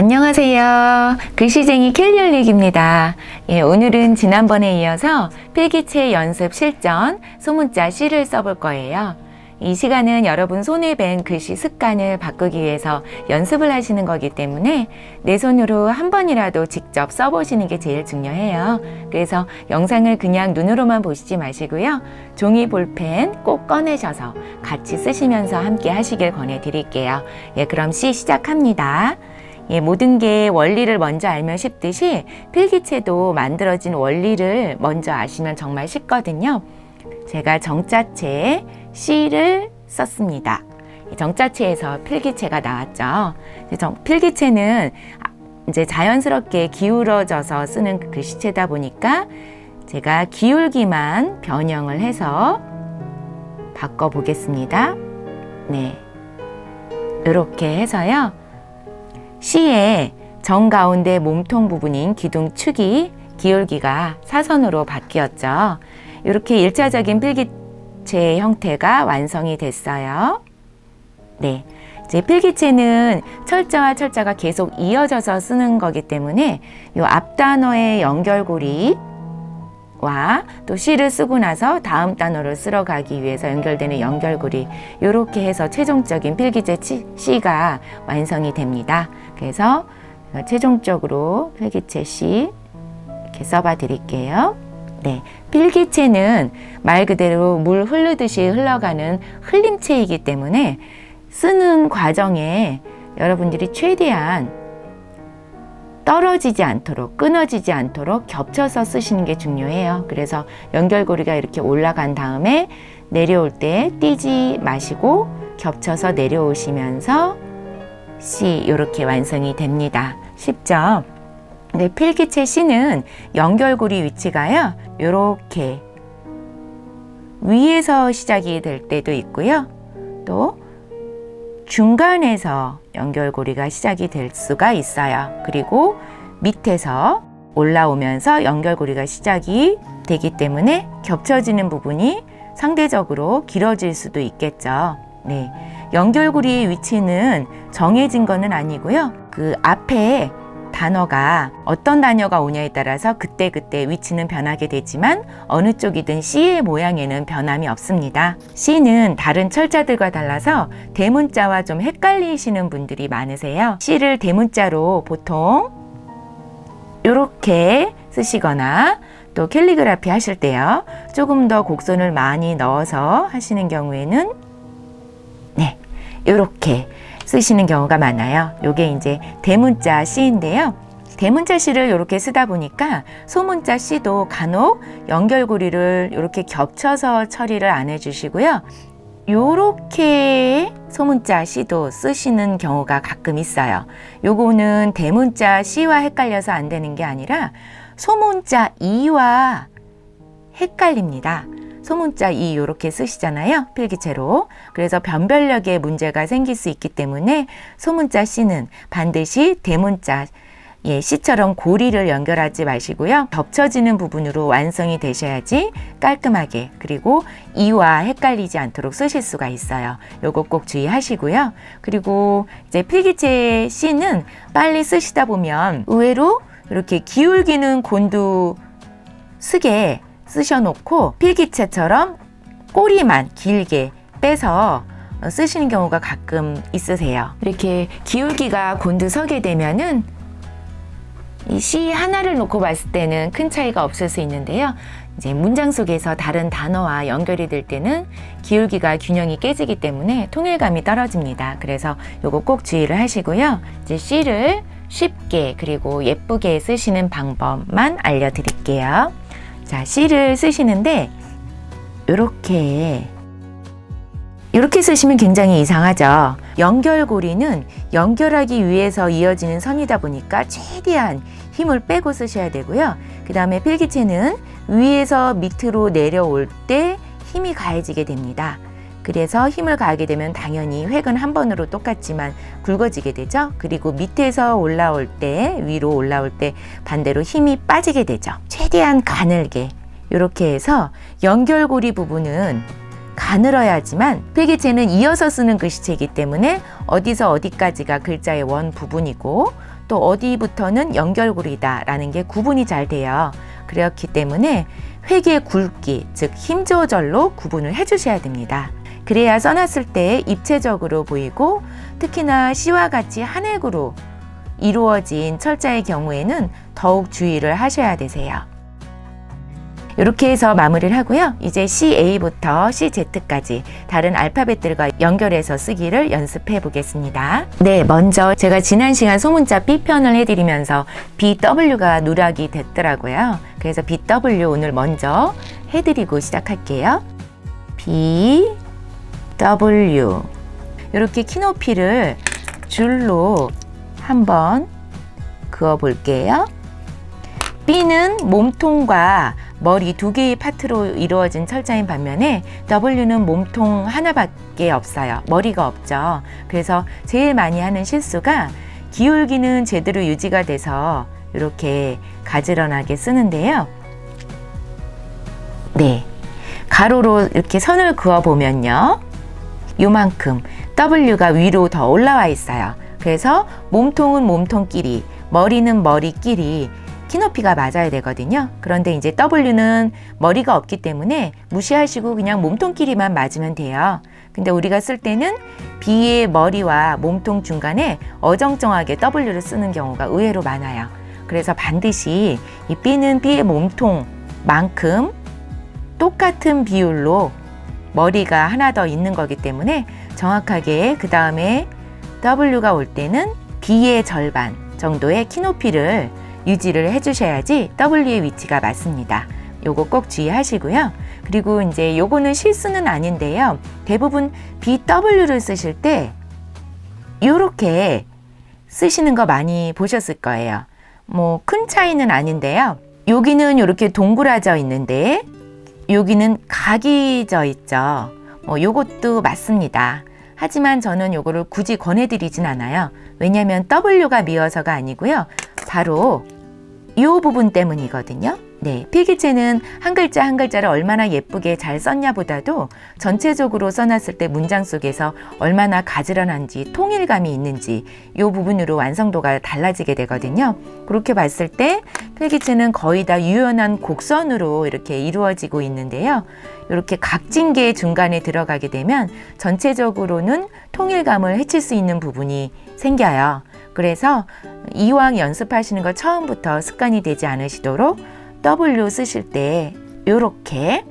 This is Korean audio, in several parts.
안녕하세요. 글씨쟁이 켈리올릭입니다. 오늘은 지난번에 이어서 필기체 연습 실전 소문자 C를 써볼 거예요. 이 시간은 여러분 손에 밴 글씨 습관을 바꾸기 위해서 연습을 하시는 거기 때문에 내 손으로 한 번이라도 직접 써보시는 게 제일 중요해요. 그래서 영상을 그냥 눈으로만 보시지 마시고요. 종이 볼펜 꼭 꺼내셔서 같이 쓰시면서 함께 하시길 권해드릴게요. 그럼 C 시작합니다. 모든 게 원리를 먼저 알면 쉽듯이 필기체도 만들어진 원리를 먼저 아시면 정말 쉽거든요. 제가 정자체 C를 썼습니다. 정자체에서 필기체가 나왔죠. 필기체는 이제 자연스럽게 기울어져서 쓰는 글씨체다 보니까 제가 기울기만 변형을 해서 바꿔 보겠습니다. 네, 이렇게 해서요. C의 정가운데 몸통 부분인 기둥축이 기울기가 사선으로 바뀌었죠. 이렇게 1차적인 필기체 형태가 완성이 됐어요. 네, 이제 필기체는 철자와 철자가 계속 이어져서 쓰는 거기 때문에 이 앞 단어의 연결고리와 또 C를 쓰고 나서 다음 단어를 쓸어 가기 위해서 연결되는 연결고리, 이렇게 해서 최종적인 필기체 C가 완성이 됩니다. 그래서 최종적으로 필기체 C 이렇게 써봐 드릴게요. 네, 필기체는 말 그대로 물 흐르듯이 흘러가는 흘림체이기 때문에 쓰는 과정에 여러분들이 최대한 떨어지지 않도록, 끊어지지 않도록 겹쳐서 쓰시는 게 중요해요. 그래서 연결고리가 이렇게 올라간 다음에 내려올 때 띄지 마시고 겹쳐서 내려오시면서 C 이렇게 완성이 됩니다. 쉽죠? 네, 필기체 C는 연결고리 위치가요, 이렇게 위에서 시작이 될 때도 있고요, 또 중간에서 연결고리가 시작이 될 수가 있어요. 그리고 밑에서 올라오면서 연결고리가 시작이 되기 때문에 겹쳐지는 부분이 상대적으로 길어질 수도 있겠죠. 네, 연결고리의 위치는 정해진 거는 아니고요. 그 앞에 단어가 어떤 단어가 오냐에 따라서 그때그때 위치는 변하게 되지만 어느 쪽이든 C의 모양에는 변함이 없습니다. C는 다른 철자들과 달라서 대문자와 좀 헷갈리시는 분들이 많으세요. C를 대문자로 보통 이렇게 쓰시거나 또 캘리그라피 하실 때요, 조금 더 곡선을 많이 넣어서 하시는 경우에는 네, 이렇게 쓰시는 경우가 많아요. 요게 이제 대문자 C인데요. 대문자 C를 이렇게 쓰다 보니까 소문자 C도 간혹 연결고리를 이렇게 겹쳐서 처리를 안 해주시고요. 요렇게 소문자 C도 쓰시는 경우가 가끔 있어요. 요거는 대문자 C와 헷갈려서 안 되는 게 아니라 소문자 E와 헷갈립니다. 소문자 E 이렇게 쓰시잖아요, 필기체로. 그래서 변별력에 문제가 생길 수 있기 때문에 소문자 C는 반드시 대문자 C처럼 고리를 연결하지 마시고요. 겹쳐지는 부분으로 완성이 되셔야지 깔끔하게, 그리고 E와 헷갈리지 않도록 쓰실 수가 있어요. 요거 꼭 주의하시고요. 그리고 이제 필기체 C는 빨리 쓰시다 보면 의외로 이렇게 기울기는 곤두 쓰게 쓰셔놓고 필기체처럼 꼬리만 길게 빼서 쓰시는 경우가 가끔 있으세요. 이렇게 기울기가 곤두서게 되면은 이 C 하나를 놓고 봤을 때는 큰 차이가 없을 수 있는데요. 이제 문장 속에서 다른 단어와 연결이 될 때는 기울기가 균형이 깨지기 때문에 통일감이 떨어집니다. 그래서 요거 꼭 주의를 하시고요. 이제 C를 쉽게 그리고 예쁘게 쓰시는 방법만 알려드릴게요. 자, C를 쓰시는데 이렇게 쓰시면 굉장히 이상하죠. 연결고리는 연결하기 위해서 이어지는 선이다 보니까 최대한 힘을 빼고 쓰셔야 되고요. 그 다음에 필기체는 위에서 밑으로 내려올 때 힘이 가해지게 됩니다. 그래서 힘을 가하게 되면 당연히 획은 한 번으로 똑같지만 굵어지게 되죠. 그리고 밑에서 올라올 때, 위로 올라올 때 반대로 힘이 빠지게 되죠. 최대한 가늘게 이렇게 해서 연결고리 부분은 가늘어야지만, 필기체는 이어서 쓰는 글씨체이기 때문에 어디서 어디까지가 글자의 원 부분이고 또 어디부터는 연결고리다 라는 게 구분이 잘 돼요. 그렇기 때문에 획의 굵기, 즉 힘 조절로 구분을 해 주셔야 됩니다. 그래야 써놨을 때 입체적으로 보이고, 특히나 C와 같이 한 획으로 이루어진 철자의 경우에는 더욱 주의를 하셔야 되세요. 이렇게 해서 마무리를 하고요. 이제 CA부터 CZ까지 다른 알파벳들과 연결해서 쓰기를 연습해 보겠습니다. 네, 먼저 제가 지난 시간 소문자 B편을 해드리면서 BW가 누락이 됐더라고요. 그래서 BW 오늘 먼저 해드리고 시작할게요. BW. 이렇게 키높이를 줄로 한번 그어 볼게요. B는 몸통과 머리 두 개의 파트로 이루어진 철자인 반면에 W는 몸통 하나밖에 없어요. 머리가 없죠. 그래서 제일 많이 하는 실수가 기울기는 제대로 유지가 돼서 이렇게 가지런하게 쓰는데요. 네, 가로로 이렇게 선을 그어 보면요, 요만큼 W가 위로 더 올라와 있어요. 그래서 몸통은 몸통끼리, 머리는 머리끼리 키높이가 맞아야 되거든요. 그런데 이제 W는 머리가 없기 때문에 무시하시고 그냥 몸통끼리만 맞으면 돼요. 근데 우리가 쓸 때는 B의 머리와 몸통 중간에 어정쩡하게 W를 쓰는 경우가 의외로 많아요. 그래서 반드시 이 B는 B의 몸통만큼 똑같은 비율로 머리가 하나 더 있는 거기 때문에 정확하게 그 다음에 W가 올 때는 B의 절반 정도의 키높이를 유지를 해주셔야지 W의 위치가 맞습니다. 요거 꼭 주의하시고요. 그리고 이제 요거는 실수는 아닌데요. 대부분 BW를 쓰실 때 요렇게 쓰시는 거 많이 보셨을 거예요. 뭐 큰 차이는 아닌데요. 여기는 이렇게 동그라져 있는데 여기는 각이 져 있죠. 요것도 맞습니다. 하지만 저는 요거를 굳이 권해드리진 않아요. 왜냐하면 W가 미어서가 아니고요. 바로 이 부분 때문이거든요. 네, 필기체는 한 글자 한 글자를 얼마나 예쁘게 잘 썼냐 보다도 전체적으로 써놨을 때 문장 속에서 얼마나 가지런한지 통일감이 있는지 이 부분으로 완성도가 달라지게 되거든요. 그렇게 봤을 때 필기체는 거의 다 유연한 곡선으로 이렇게 이루어지고 있는데요. 이렇게 각진 게 중간에 들어가게 되면 전체적으로는 통일감을 해칠 수 있는 부분이 생겨요. 그래서 이왕 연습하시는 거 처음부터 습관이 되지 않으시도록 W 쓰실 때 요렇게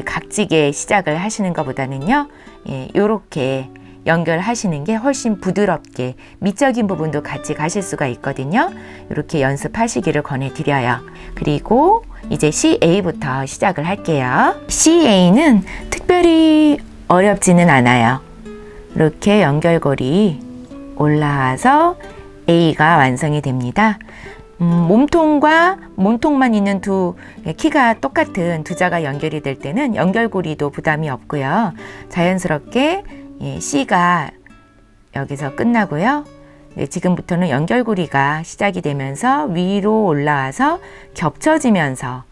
각지게 시작을 하시는 것보다는요, 요렇게 연결하시는 게 훨씬 부드럽게 미적인 부분도 같이 가실 수가 있거든요. 이렇게 연습하시기를 권해드려요. 그리고 이제 CA부터 시작을 할게요. CA는 특별히 어렵지는 않아요. 이렇게 연결고리 올라와서 A가 완성이 됩니다. 몸통과 몸통만 있는 두 키가 똑같은 두 자가 연결이 될 때는 연결고리도 부담이 없고요. 자연스럽게 C가 여기서 끝나고요. 지금부터는 연결고리가 시작이 되면서 위로 올라와서 겹쳐지면서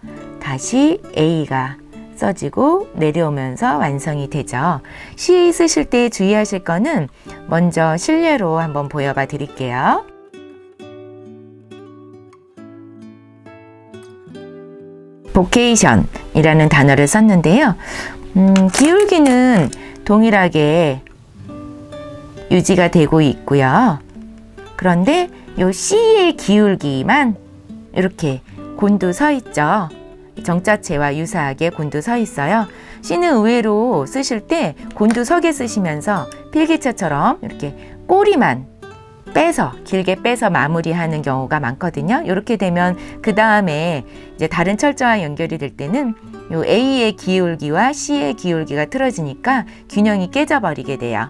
다시 A가 써지고 내려오면서 완성이 되죠. CA 쓰실 때 주의하실 거는 먼저 실례로 한번 보여봐 드릴게요. 보케이션이라는 단어를 썼는데요. 기울기는 동일하게 유지가 되고 있고요. 그런데 요 C의 기울기만 이렇게 곤두서 있죠. 정자체와 유사하게 곤두서 있어요. C는 의외로 쓰실 때 곤두서게 쓰시면서 필기체처럼 이렇게 꼬리만 빼서 길게 빼서 마무리하는 경우가 많거든요. 이렇게 되면 그 다음에 이제 다른 철자와 연결이 될 때는 요 A의 기울기와 C의 기울기가 틀어지니까 균형이 깨져버리게 돼요.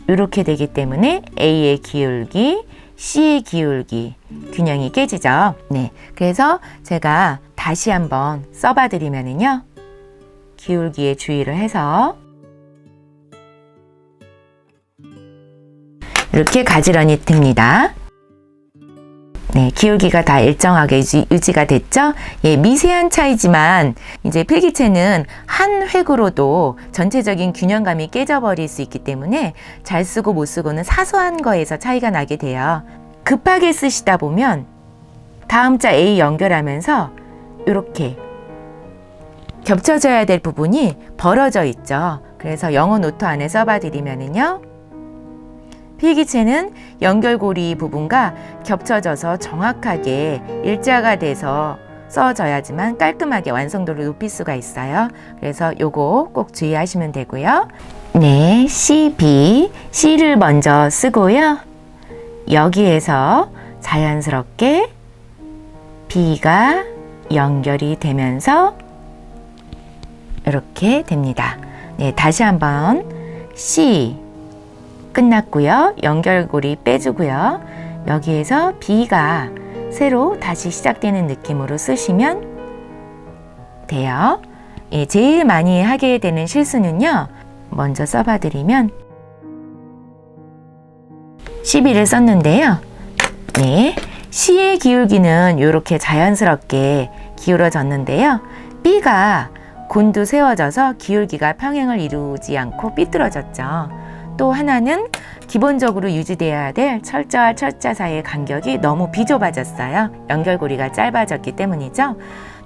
이렇게 되기 때문에 A의 기울기, C의 기울기 균형이 깨지죠. 네, 그래서 제가 다시 한번 써봐 드리면은요, 기울기에 주의를 해서 이렇게 가지런히 됩니다. 네, 기울기가 다 일정하게 유지가 됐죠? 예, 미세한 차이지만 이제 필기체는 한 획으로도 전체적인 균형감이 깨져버릴 수 있기 때문에 잘 쓰고 못 쓰고는 사소한 거에서 차이가 나게 돼요. 급하게 쓰시다 보면 다음자 A 연결하면서 이렇게 겹쳐져야 될 부분이 벌어져 있죠. 그래서 영어 노트 안에 써봐 드리면은요. 필기체는 연결고리 부분과 겹쳐져서 정확하게 일자가 돼서 써져야지만 깔끔하게 완성도를 높일 수가 있어요. 그래서 요거 꼭 주의하시면 되고요. 네, C, B, C를 먼저 쓰고요. 여기에서 자연스럽게 B가 연결이 되면서 이렇게 됩니다. 네, 다시 한번 C 끝났고요. 연결고리 빼주고요. 여기에서 B가 새로 다시 시작되는 느낌으로 쓰시면 돼요. 예, 제일 많이 하게 되는 실수는요. 먼저 써봐드리면 12를 썼는데요. 네, C의 기울기는 이렇게 자연스럽게 기울어졌는데요. B가 곤두세워져서 기울기가 평행을 이루지 않고 삐뚤어졌죠. 또 하나는 기본적으로 유지돼야 될 철자와 철자 사이의 간격이 너무 비좁아졌어요. 연결고리가 짧아졌기 때문이죠.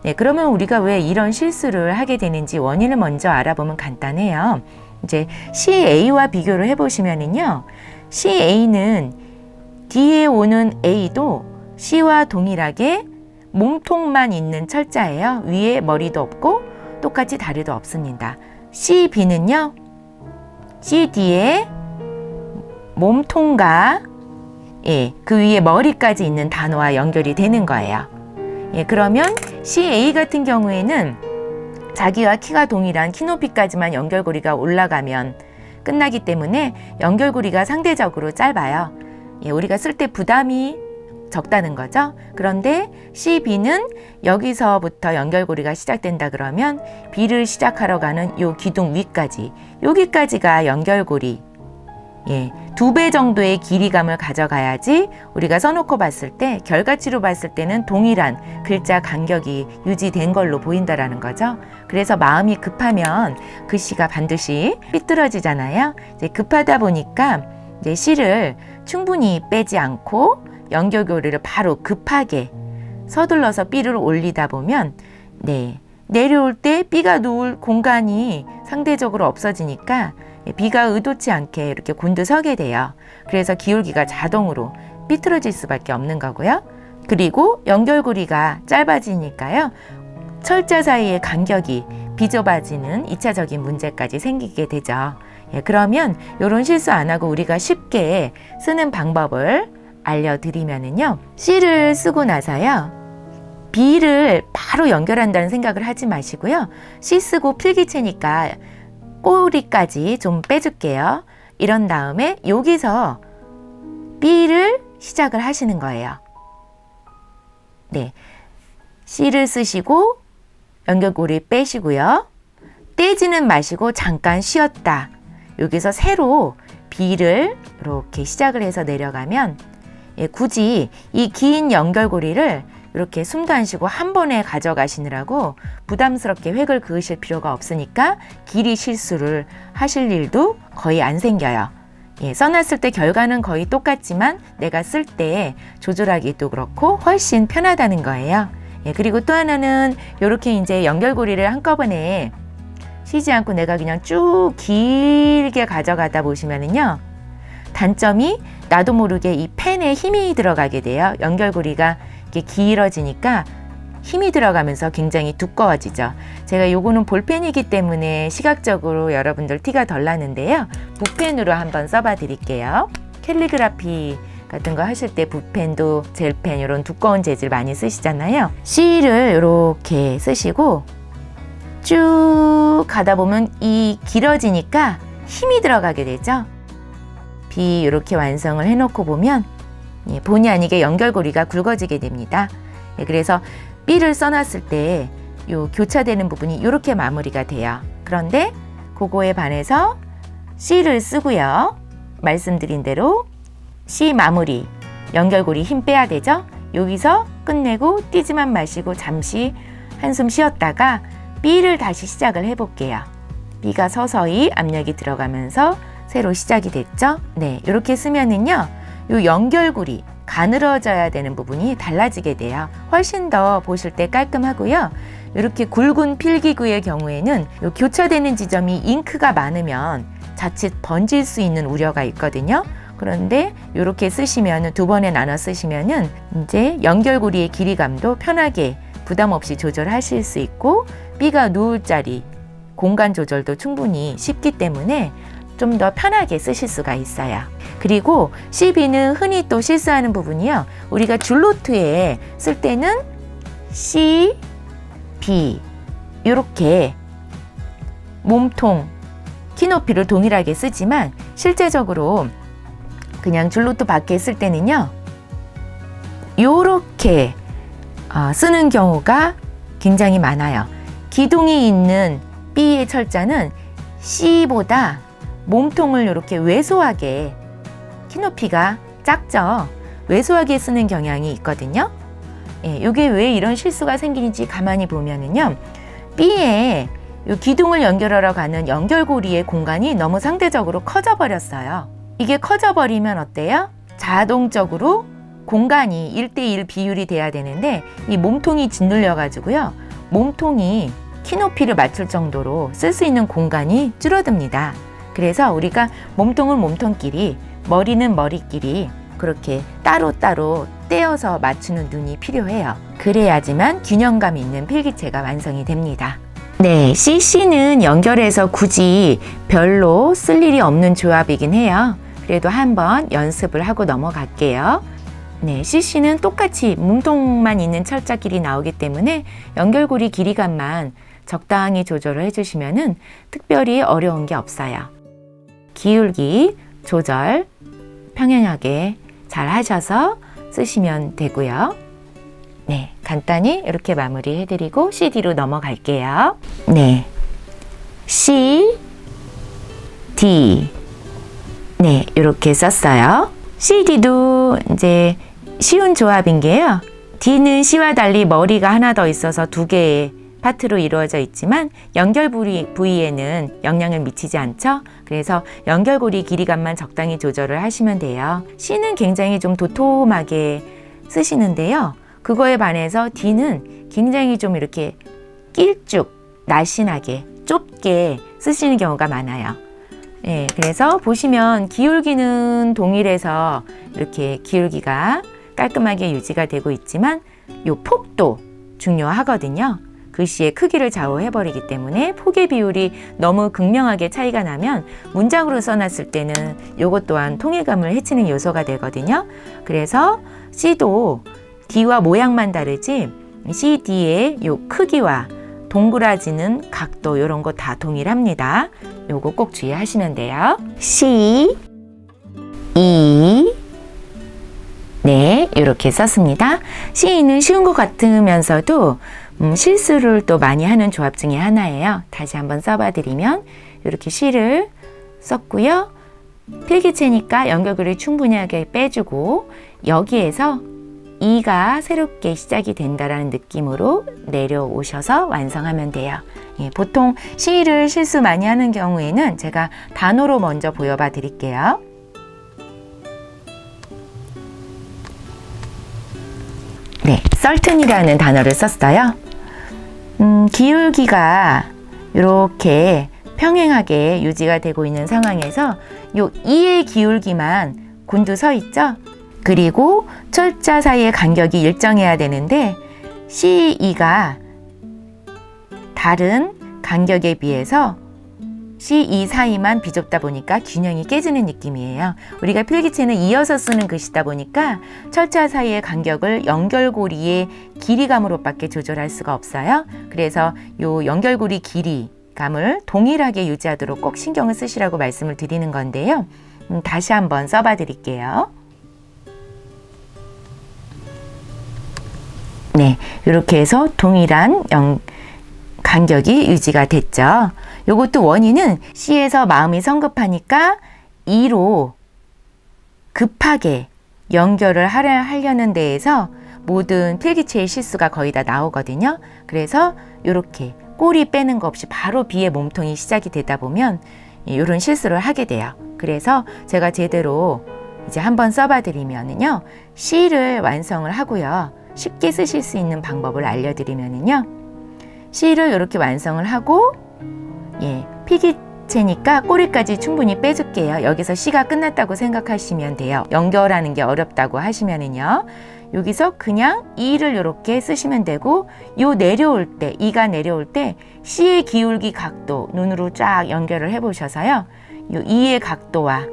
네, 그러면 우리가 왜 이런 실수를 하게 되는지 원인을 먼저 알아보면 간단해요. 이제 CA와 비교를 해보시면은요. CA는 뒤에 오는 A도 C와 동일하게 몸통만 있는 철자예요. 위에 머리도 없고 똑같이 다리도 없습니다. CB는요. C 뒤에 몸통과 그 위에 머리까지 있는 단어와 연결이 되는 거예요. 그러면 CA 같은 경우에는 자기와 키가 동일한 키 높이까지만 연결고리가 올라가면 끝나기 때문에 연결고리가 상대적으로 짧아요. 우리가 쓸 때 부담이 적다는 거죠. 그런데 CB는 여기서부터 연결고리가 시작된다 그러면 B를 시작하러 가는 요 기둥 위까지, 여기까지가 연결고리 2배 정도의 길이감을 가져가야지 우리가 써놓고 봤을 때 결과치로 봤을 때는 동일한 글자 간격이 유지된 걸로 보인다라는 거죠. 그래서 마음이 급하면 글씨가 반드시 삐뚤어지잖아요. 이제 급하다 보니까 이제 C를 충분히 빼지 않고 연결고리를 바로 급하게 서둘러서 B를 올리다 보면 내려올 때 B가 놓을 공간이 상대적으로 없어지니까 B가 의도치 않게 이렇게 곤두서게 돼요. 그래서 기울기가 자동으로 삐뚤어질 수밖에 없는 거고요. 그리고 연결고리가 짧아지니까요. 철자 사이의 간격이 비좁아지는 2차적인 문제까지 생기게 되죠. 그러면 이런 실수 안 하고 우리가 쉽게 쓰는 방법을 알려드리면은요. C를 쓰고 나서요. B를 바로 연결한다는 생각을 하지 마시고요. C 쓰고 필기체니까 꼬리까지 좀 빼줄게요. 이런 다음에 여기서 B를 시작을 하시는 거예요. 네, C를 쓰시고 연결고리 빼시고요. 떼지는 마시고 잠깐 쉬었다. 여기서 새로 B를 이렇게 시작을 해서 내려가면 굳이 이 긴 연결고리를 이렇게 숨도 안 쉬고 한 번에 가져가시느라고 부담스럽게 획을 그으실 필요가 없으니까 길이 실수를 하실 일도 거의 안 생겨요. 써놨을 때 결과는 거의 똑같지만 내가 쓸 때 조절하기도 그렇고 훨씬 편하다는 거예요. 그리고 또 하나는 이렇게 이제 연결고리를 한꺼번에 쉬지 않고 내가 그냥 쭉 길게 가져가다 보시면은요. 단점이 나도 모르게 이 펜에 힘이 들어가게 돼요. 연결고리가 이렇게 길어지니까 힘이 들어가면서 굉장히 두꺼워지죠. 제가 요거는 볼펜이기 때문에 시각적으로 여러분들 티가 덜 나는데요. 붓펜으로 한번 써봐 드릴게요. 캘리그라피 같은 거 하실 때 붓펜도 젤펜 이런 두꺼운 재질 많이 쓰시잖아요. C를 이렇게 쓰시고 쭉 가다 보면 이 길어지니까 힘이 들어가게 되죠. B 이렇게 완성을 해놓고 보면 본의 아니게 연결고리가 굵어지게 됩니다. 그래서 B를 써놨을 때 요 교차되는 부분이 이렇게 마무리가 돼요. 그런데 그거에 반해서 C를 쓰고요. 말씀드린 대로 C 마무리, 연결고리 힘 빼야 되죠. 여기서 끝내고 뛰지만 마시고 잠시 한숨 쉬었다가 B를 다시 시작을 해볼게요. B가 서서히 압력이 들어가면서 새로 시작이 됐죠? 네, 이렇게 쓰면은요, 요 연결고리, 가늘어져야 되는 부분이 달라지게 돼요. 훨씬 더 보실 때 깔끔하고요. 이렇게 굵은 필기구의 경우에는 요 교차되는 지점이 잉크가 많으면 자칫 번질 수 있는 우려가 있거든요. 그런데 이렇게 쓰시면 두 번에 나눠 쓰시면은 이제 연결고리의 길이감도 편하게 부담 없이 조절하실 수 있고, B가 누울 자리 공간 조절도 충분히 쉽기 때문에 좀 더 편하게 쓰실 수가 있어요. 그리고 C-B는 흔히 또 실수하는 부분이요. 우리가 줄노트에 쓸 때는 C, B 이렇게 몸통, 키높이를 동일하게 쓰지만 실제적으로 그냥 줄노트 밖에 쓸 때는요. 이렇게 쓰는 경우가 굉장히 많아요. 기둥이 있는 B의 철자는 C보다 몸통을 이렇게 왜소하게, 키높이가 작죠. 왜소하게 쓰는 경향이 있거든요. 예, 이게 왜 이런 실수가 생기는지 가만히 보면은요. B에 이 기둥을 연결하러 가는 연결고리의 공간이 너무 상대적으로 커져 버렸어요. 이게 커져 버리면 어때요? 자동적으로 공간이 1대1 비율이 돼야 되는데 이 몸통이 짓눌려 가지고요. 몸통이 키높이를 맞출 정도로 쓸 수 있는 공간이 줄어듭니다. 그래서 우리가 몸통은 몸통끼리, 머리는 머리끼리 그렇게 따로따로 떼어서 맞추는 눈이 필요해요. 그래야지만 균형감 있는 필기체가 완성이 됩니다. 네, CC는 연결해서 굳이 별로 쓸 일이 없는 조합이긴 해요. 그래도 한번 연습을 하고 넘어갈게요. 네, CC는 똑같이 몸통만 있는 철자끼리 나오기 때문에 연결고리 길이감만 적당히 조절을 해주시면은 특별히 어려운 게 없어요. 기울기 조절 평행하게 잘 하셔서 쓰시면 되고요. 네, 간단히 이렇게 마무리 해드리고 CD로 넘어갈게요. 네, C, D. 네, 이렇게 썼어요. CD도 이제 쉬운 조합인 게요. D는 C와 달리 머리가 하나 더 있어서 두 개의 파트로 이루어져 있지만 연결 부위에는 영향을 미치지 않죠. 그래서 연결고리 길이감만 적당히 조절을 하시면 돼요. C는 굉장히 좀 도톰하게 쓰시는데요. 그거에 반해서 D는 굉장히 좀 이렇게 길쭉, 날씬하게, 좁게 쓰시는 경우가 많아요. 예, 그래서 보시면 기울기는 동일해서 이렇게 기울기가 깔끔하게 유지가 되고 있지만 요 폭도 중요하거든요. 글씨의 크기를 좌우해버리기 때문에 폭의 비율이 너무 극명하게 차이가 나면 문장으로 써놨을 때는 요것 또한 통일감을 해치는 요소가 되거든요. 그래서 C도 D와 모양만 다르지 C, D의 요 크기와 동그라지는 각도 이런 거 다 동일합니다. 요거 꼭 주의하시면 돼요. C, E. 네, 이렇게 썼습니다. C는 쉬운 것 같으면서도 실수를 또 많이 하는 조합 중에 하나예요. 다시 한번 써봐드리면 이렇게 C를 썼고요. 필기체니까 연결고리를 충분하게 빼주고 여기에서 E가 새롭게 시작이 된다라는 느낌으로 내려오셔서 완성하면 돼요. 예, 보통 C를 실수 많이 하는 경우에는 제가 단어로 먼저 보여봐 드릴게요. 네, 썰튼이라는 단어를 썼어요. 기울기가 이렇게 평행하게 유지가 되고 있는 상황에서 요 E의 기울기만 곤두서 있죠. 그리고 철자 사이의 간격이 일정해야 되는데 CE가 다른 간격에 비해서 C2 사이만 비좁다 보니까 균형이 깨지는 느낌이에요. 우리가 필기체는 이어서 쓰는 글씨다 보니까 철자 사이의 간격을 연결고리의 길이감으로밖에 조절할 수가 없어요. 그래서 요 연결고리 길이감을 동일하게 유지하도록 꼭 신경을 쓰시라고 말씀을 드리는 건데요. 다시 한번 써봐 드릴게요. 네, 이렇게 해서 동일한 간격이 유지가 됐죠. 요것도 원인은 C에서 마음이 성급하니까 E로 급하게 연결을 하려는 데에서 모든 필기체의 실수가 거의 다 나오거든요. 그래서 이렇게 꼬리 빼는 거 없이 바로 B의 몸통이 시작이 되다 보면 이런 실수를 하게 돼요. 그래서 제가 제대로 이제 한번 써봐 드리면은요, C를 완성을 하고요, 쉽게 쓰실 수 있는 방법을 알려드리면은요, C를 이렇게 완성을 하고, 필기체니까 꼬리까지 충분히 빼줄게요. 여기서 C가 끝났다고 생각하시면 돼요. 연결하는 게 어렵다고 하시면은요, 여기서 그냥 E를 이렇게 쓰시면 되고, 내려올 때, E가 내려올 때 C의 기울기 각도 눈으로 쫙 연결을 해보셔서요, E의 각도와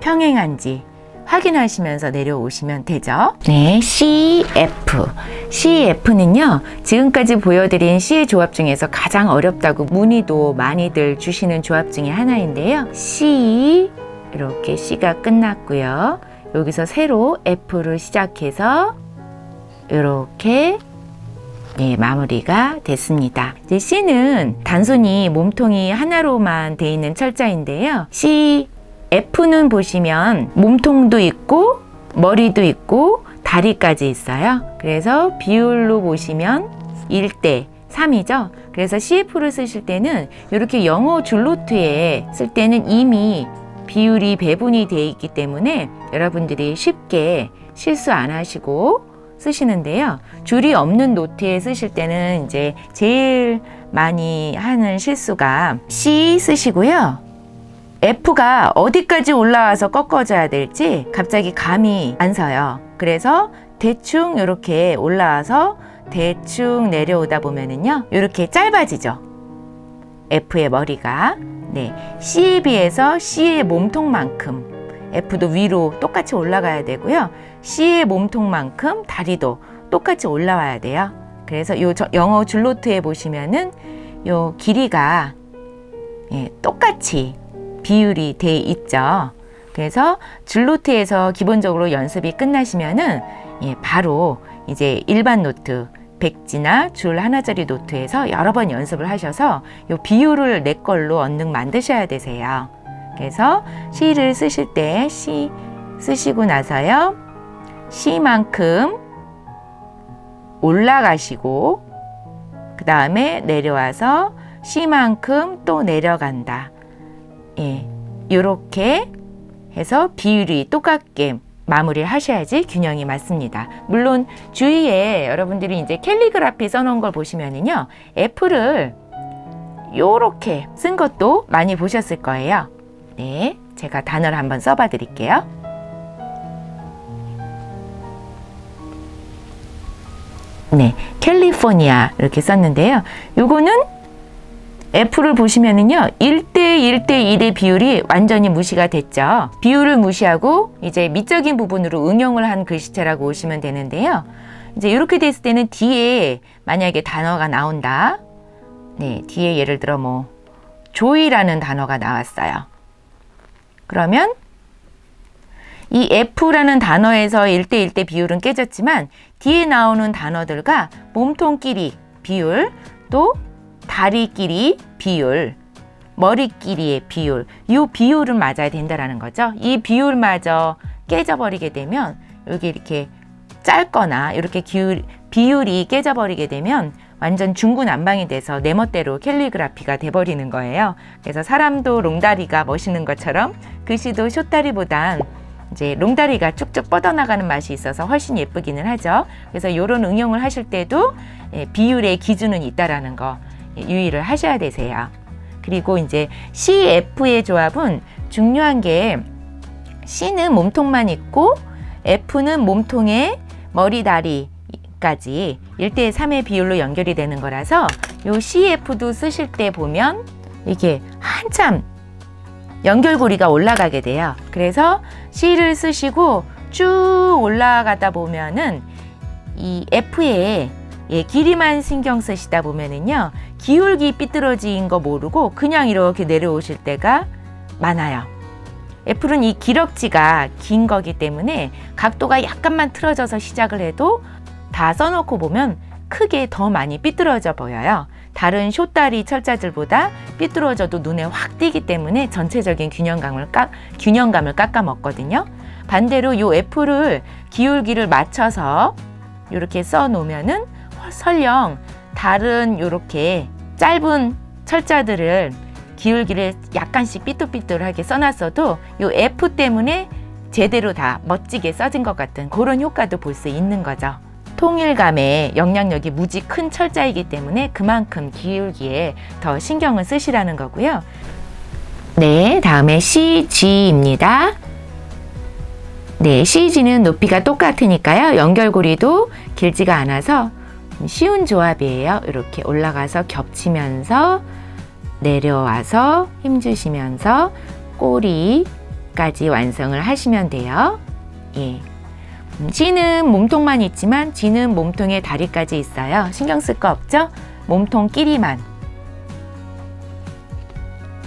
평행한지 확인하시면서 내려오시면 되죠. 네, CF. CF는요, 지금까지 보여드린 C의 조합 중에서 가장 어렵다고 문의도 많이들 주시는 조합 중에 하나인데요. C, 이렇게 C가 끝났고요. 여기서 새로 F를 시작해서 이렇게 마무리가 됐습니다. 이제 C는 단순히 몸통이 하나로만 되어 있는 철자인데요. F는 보시면 몸통도 있고 머리도 있고 다리까지 있어요. 그래서 비율로 보시면 1대 3이죠. 그래서 CF를 쓰실 때는 이렇게 영어 줄노트에 쓸 때는 이미 비율이 배분이 되어 있기 때문에 여러분들이 쉽게 실수 안 하시고 쓰시는데요. 줄이 없는 노트에 쓰실 때는 이제 제일 많이 하는 실수가 C 쓰시고요. F가 어디까지 올라와서 꺾어져야 될지 갑자기 감이 안 서요. 그래서 대충 이렇게 올라와서 대충 내려오다 보면은요, 이렇게 짧아지죠. F의 머리가. C에 비해서 C의 몸통만큼 F도 위로 똑같이 올라가야 되고요. C의 몸통만큼 다리도 똑같이 올라와야 돼요. 그래서 영어 줄노트에 보시면은 요 길이가 똑같이 비율이 돼 있죠. 그래서 줄노트에서 기본적으로 연습이 끝나시면은 바로 이제 일반 노트, 백지나 줄 하나짜리 노트에서 여러 번 연습을 하셔서 요 비율을 내 걸로 얼른 만드셔야 되세요. 그래서 C를 쓰실 때 C 쓰시고 나서요, C만큼 올라가시고 그 다음에 내려와서 C만큼 또 내려간다. 이렇게 해서 비율이 똑같게 마무리를 하셔야지 균형이 맞습니다. 물론 주위에 여러분들이 이제 캘리그라피 써놓은 걸 보시면은요, F를 요렇게 쓴 것도 많이 보셨을 거예요. 제가 단어를 한번 써봐 드릴게요. 캘리포니아 이렇게 썼는데요. 요거는 F를 보시면은요, 1대1의 비율이 완전히 무시가 됐죠. 비율을 무시하고 이제 미적인 부분으로 응용을 한 글씨체라고 보시면 되는데요. 이제 이렇게 됐을 때는 뒤에 만약에 단어가 나온다. 뒤에 예를 들어 조이라는 단어가 나왔어요. 그러면 이 F라는 단어에서 1대1대 비율은 깨졌지만 뒤에 나오는 단어들과 몸통끼리 비율, 또 다리끼리 비율, 머리끼리의 비율, 이 비율은 맞아야 된다라는 거죠. 이 비율마저 깨져버리게 되면 여기 이렇게 짧거나 이렇게 비율이 깨져버리게 되면 완전 중구난방이 돼서 내 멋대로 캘리그라피가 돼버리는 거예요. 그래서 사람도 롱다리가 멋있는 것처럼 글씨도 숏다리보단 이제 롱다리가 쭉쭉 뻗어나가는 맛이 있어서 훨씬 예쁘기는 하죠. 그래서 이런 응용을 하실 때도 비율의 기준은 있다라는 거 유의를 하셔야 되세요. 그리고 이제 CF의 조합은 중요한 게 C는 몸통만 있고 F는 몸통에 머리, 다리까지 1대3의 비율로 연결이 되는 거라서 요 CF도 쓰실 때 보면 이게 한참 연결고리가 올라가게 돼요. 그래서 C를 쓰시고 쭉 올라가다 보면은 이 F의 길이만 신경 쓰시다 보면은요, 기울기 삐뚤어진 거 모르고 그냥 이렇게 내려오실 때가 많아요. F는 이 기럭지가 긴 거기 때문에 각도가 약간만 틀어져서 시작을 해도 다 써놓고 보면 크게 더 많이 삐뚤어져 보여요. 다른 숏다리 철자들보다 삐뚤어져도 눈에 확 띄기 때문에 전체적인 균형감을 깎아먹거든요. 반대로 이 F를 기울기를 맞춰서 이렇게 써 놓으면은 설령 다른 이렇게 짧은 철자들을 기울기를 약간씩 삐뚤삐뚤하게 써놨어도 이 F 때문에 제대로 다 멋지게 써진 것 같은 그런 효과도 볼 수 있는 거죠. 통일감에 영향력이 무지 큰 철자이기 때문에 그만큼 기울기에 더 신경을 쓰시라는 거고요. 네, 다음에 CG입니다. 네, CG는 높이가 똑같으니까요. 연결고리도 길지가 않아서 쉬운 조합이에요. 이렇게 올라가서 겹치면서 내려와서 힘주시면서 꼬리까지 완성을 하시면 돼요. 예. G는 몸통만 있지만 G는 몸통에 다리까지 있어요. 신경 쓸 거 없죠? 몸통끼리만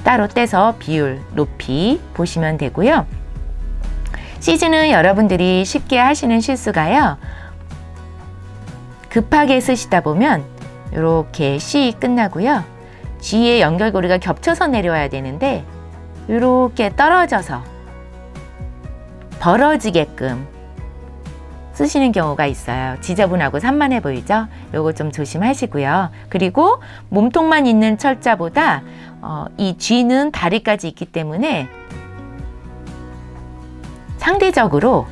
따로 떼서 비율, 높이 보시면 되고요. CG는 여러분들이 쉽게 하시는 실수가요. 급하게 쓰시다 보면 이렇게 C 끝나고요. G의 연결고리가 겹쳐서 내려와야 되는데 이렇게 떨어져서 벌어지게끔 쓰시는 경우가 있어요. 지저분하고 산만해 보이죠? 요거 좀 조심하시고요. 그리고 몸통만 있는 철자보다 이 G는 다리까지 있기 때문에 상대적으로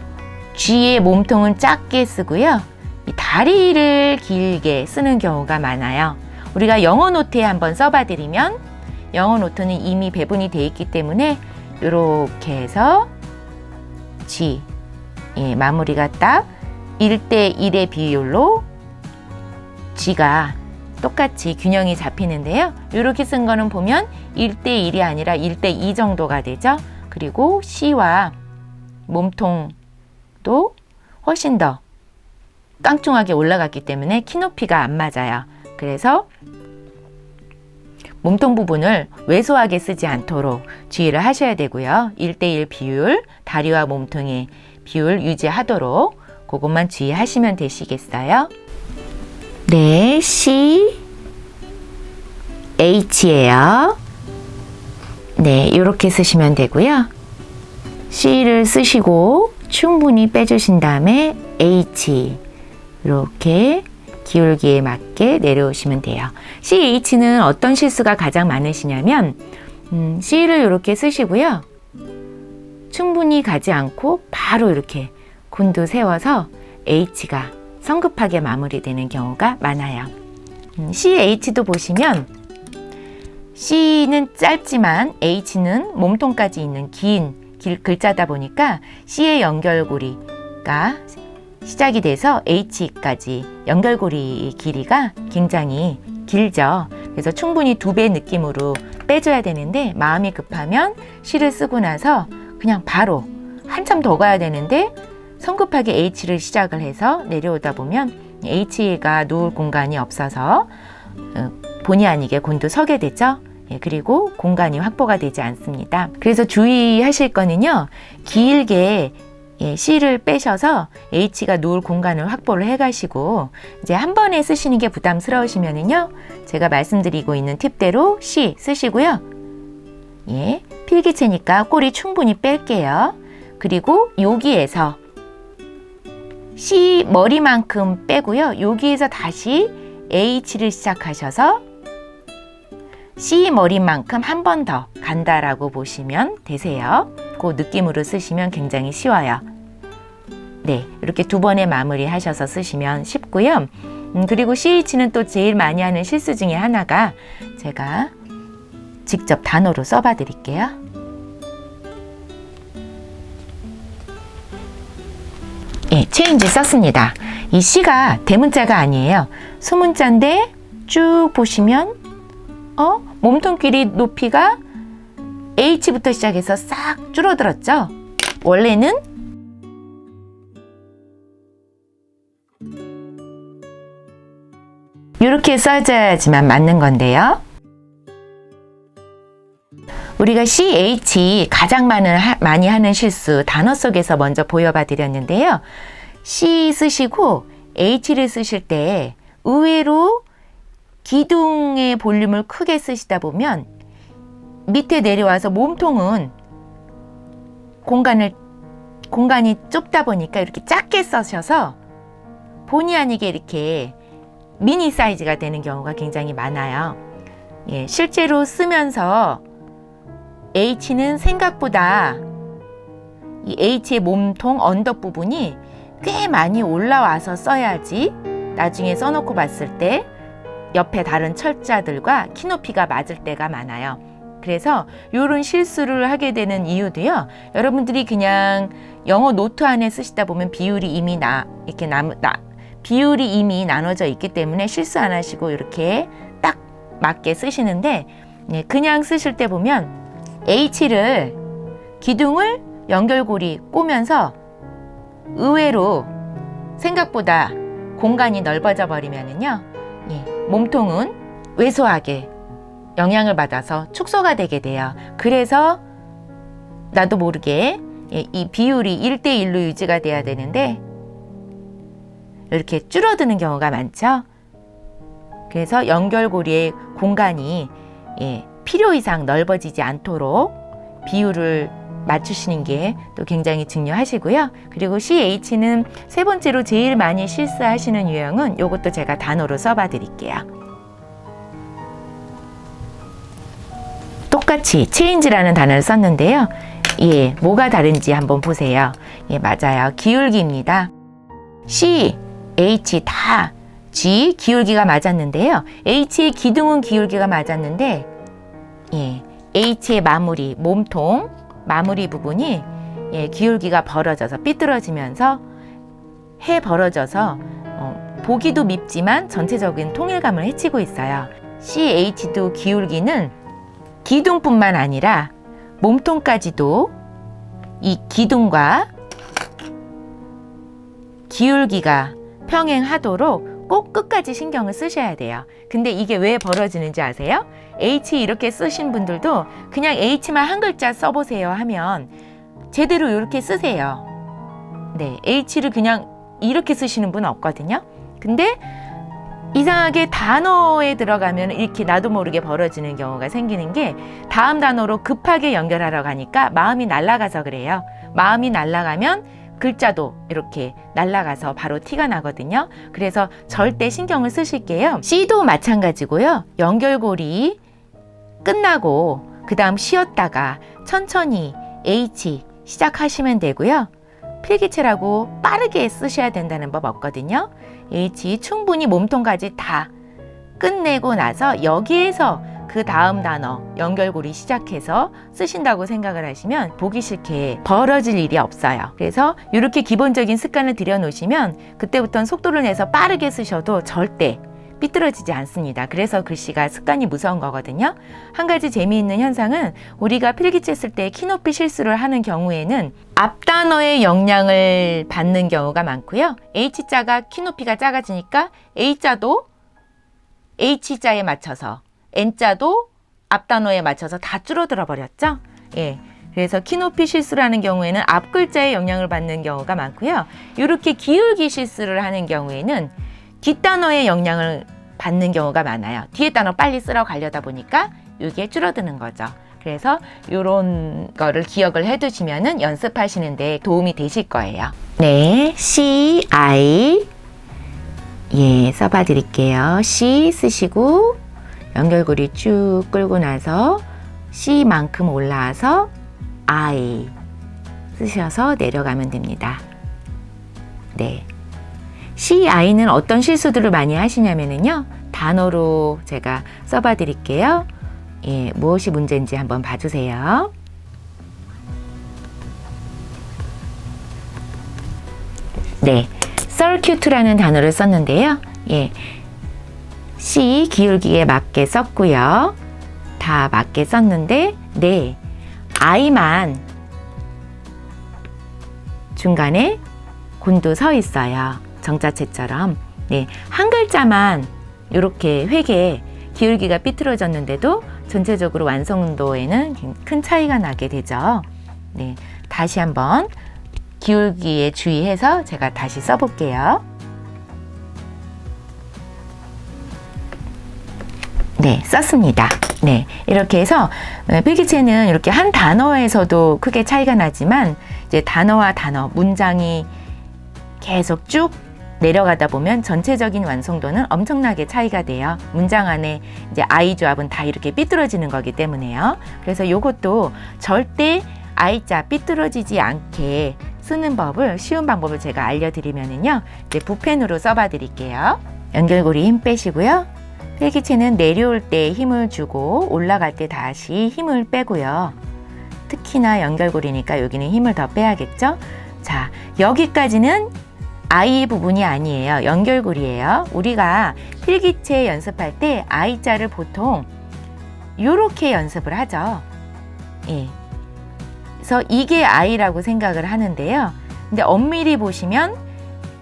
G의 몸통은 작게 쓰고요. 이 다리를 길게 쓰는 경우가 많아요. 우리가 영어 노트에 한번 써봐 드리면 영어 노트는 이미 배분이 되어 있기 때문에 이렇게 해서 G 마무리가 딱 1대1의 비율로 G가 똑같이 균형이 잡히는데요. 이렇게 쓴 거는 보면 1대1이 아니라 1대2 정도가 되죠. 그리고 C와 몸통도 훨씬 더 깡충하게 올라갔기 때문에 키높이가 안 맞아요. 그래서 몸통 부분을 왜소하게 쓰지 않도록 주의를 하셔야 되고요. 1대1 비율, 다리와 몸통의 비율 유지하도록 그것만 주의하시면 되시겠어요? 네, C, H예요. 네, 이렇게 쓰시면 되고요. C를 쓰시고 충분히 빼주신 다음에 H 이렇게 기울기에 맞게 내려오시면 돼요. CH는 어떤 실수가 가장 많으시냐면 C를 이렇게 쓰시고요. 충분히 가지 않고 바로 이렇게 곤두 세워서 H가 성급하게 마무리되는 경우가 많아요. CH도 보시면 C는 짧지만 H는 몸통까지 있는 긴 글자다 보니까 C의 연결고리가 시작이 돼서 H까지 연결고리 길이가 굉장히 길죠. 그래서 충분히 2배 느낌으로 빼줘야 되는데 마음이 급하면 C를 쓰고 나서 그냥 바로 한참 더 가야 되는데 성급하게 H를 시작을 해서 내려오다 보면 H가 놓을 공간이 없어서 본의 아니게 곤두 서게 되죠. 그리고 공간이 확보가 되지 않습니다. 그래서 주의하실 거는요. 길게 C를 빼셔서 H가 놓을 공간을 확보를 해 가시고 이제 한 번에 쓰시는 게 부담스러우시면은요. 제가 말씀드리고 있는 팁대로 C 쓰시고요. 필기체니까 꼬리 충분히 뺄게요. 그리고 여기에서 C 머리만큼 빼고요. 여기에서 다시 H를 시작하셔서 C 머리만큼 한 번 더 간다라고 보시면 되세요. 그 느낌으로 쓰시면 굉장히 쉬워요. 네, 이렇게 2번에 마무리 하셔서 쓰시면 쉽고요. 그리고 CH는 또 제일 많이 하는 실수 중에 하나가 제가 직접 단어로 써봐 드릴게요. 체인지 썼습니다. 이 C가 대문자가 아니에요. 소문자인데 쭉 보시면 몸통 길이 높이가 H부터 시작해서 싹 줄어들었죠. 원래는 이렇게 써줘야지만 맞는 건데요. 우리가 CH 가장 많이 하는 실수 단어 속에서 먼저 보여봐 드렸는데요. C 쓰시고 H를 쓰실 때 의외로 기둥의 볼륨을 크게 쓰시다 보면 밑에 내려와서 몸통은 공간이 좁다 보니까 이렇게 작게 써셔서 본의 아니게 이렇게 미니 사이즈가 되는 경우가 굉장히 많아요. 예, 실제로 쓰면서 H는 생각보다 이 H의 몸통 언덕 부분이 꽤 많이 올라와서 써야지 나중에 써놓고 봤을 때 옆에 다른 철자들과 키높이가 맞을 때가 많아요. 그래서 이런 실수를 하게 되는 이유도요. 여러분들이 그냥 영어 노트 안에 쓰시다 보면 비율이 이미 비율이 이미 나눠져 있기 때문에 실수 안 하시고 이렇게 딱 맞게 쓰시는데, 그냥 쓰실 때 보면 H를 기둥을 연결고리 꼬면서 의외로 생각보다 공간이 넓어져 버리면은요, 몸통은 왜소하게 영향을 받아서 축소가 되게 돼요. 그래서 나도 모르게 이 비율이 1대1로 유지가 돼야 되는데 이렇게 줄어드는 경우가 많죠. 그래서 연결고리의 공간이 필요 이상 넓어지지 않도록 비율을 맞추시는 게 또 굉장히 중요하시고요. 그리고 CH는 세 번째로 제일 많이 실수하시는 유형은 이것도 제가 단어로 써봐 드릴게요. 똑같이 change라는 단어를 썼는데요. 뭐가 다른지 한번 보세요. 맞아요. 기울기입니다. C, H 다 G 기울기가 맞았는데요. H의 기둥은 기울기가 맞았는데 H의 마무리, 몸통 마무리 부분이 기울기가 벌어져서 삐뚤어지면서 벌어져서 보기도 밉지만 전체적인 통일감을 해치고 있어요. CH도 기울기는 기둥뿐만 아니라 몸통까지도 이 기둥과 기울기가 평행하도록 꼭 끝까지 신경을 쓰셔야 돼요. 근데 이게 왜 벌어지는지 아세요? H 이렇게 쓰신 분들도 그냥 H만 한 글자 써보세요 하면 제대로 이렇게 쓰세요. H를 그냥 이렇게 쓰시는 분은 없거든요. 근데 이상하게 단어에 들어가면 이렇게 나도 모르게 벌어지는 경우가 생기는 게 다음 단어로 급하게 연결하러 가니까 마음이 날아가서 그래요. 마음이 날아가면 글자도 이렇게 날아가서 바로 티가 나거든요. 그래서 절대 신경을 쓰실게요. C도 마찬가지고요. 연결고리 끝나고 그 다음 쉬었다가 천천히 H 시작하시면 되고요. 필기체라고 빠르게 쓰셔야 된다는 법 없거든요. H 충분히 몸통까지 다 끝내고 나서 여기에서 그 다음 단어 연결고리 시작해서 쓰신다고 생각을 하시면 보기 싫게 벌어질 일이 없어요. 그래서 이렇게 기본적인 습관을 들여놓으시면 그때부터는 속도를 내서 빠르게 쓰셔도 절대 삐뚤어지지 않습니다. 그래서 글씨가 습관이 무서운 거거든요. 한 가지 재미있는 현상은 우리가 필기체 쓸 때 키높이 실수를 하는 경우에는 앞 단어의 영향을 받는 경우가 많고요. H자가 키높이가 작아지니까 A자도 H자에 맞춰서 N자도 앞 단어에 맞춰서 다 줄어들어 버렸죠. 그래서 키높이 실수를 하는 경우에는 앞 글자에 영향을 받는 경우가 많고요. 이렇게 기울기 실수를 하는 경우에는 뒷단어에 영향을 받는 경우가 많아요. 뒤에 단어 빨리 쓰러 가려다 보니까 이게 줄어드는 거죠. 그래서 이런 거를 기억을 해두시면은 연습하시는 데 도움이 되실 거예요. C, I 써봐 드릴게요. C 쓰시고 연결고리 쭉 끌고 나서 C만큼 올라와서 I 쓰셔서 내려가면 됩니다. CI는 어떤 실수들을 많이 하시냐면요. 단어로 제가 써봐 드릴게요. 무엇이 문제인지 한번 봐주세요. circuit라는 단어를 썼는데요. C 기울기에 맞게 썼고요. 다 맞게 썼는데 I만 중간에 곤두 있어요. 정자체처럼. 한 글자만 이렇게 회계 기울기가 삐뚤어졌는데도 전체적으로 완성도에는 큰 차이가 나게 되죠. 다시 한번 기울기에 주의해서 제가 다시 써볼게요. 썼습니다. 이렇게 해서 필기체는 이렇게 한 단어에서도 크게 차이가 나지만 이제 단어와 단어, 문장이 계속 쭉 내려가다 보면 전체적인 완성도는 엄청나게 차이가 돼요. 문장 안에 이제 I 조합은 다 이렇게 삐뚤어지는 거기 때문에요. 그래서 이것도 절대 I자 삐뚤어지지 않게 쓰는 법을, 쉬운 방법을 제가 알려드리면은요, 이제 붓펜으로 써봐 드릴게요. 연결고리 힘 빼시고요. 필기체는 내려올 때 힘을 주고 올라갈 때 다시 힘을 빼고요. 특히나 연결고리니까 여기는 힘을 더 빼야겠죠? 자, 여기까지는 I 부분이 아니에요. 연결고리예요. 우리가 필기체 연습할 때 I자를 보통 이렇게 연습을 하죠. 예. 그래서 이게 I라고 생각을 하는데요. 근데 엄밀히 보시면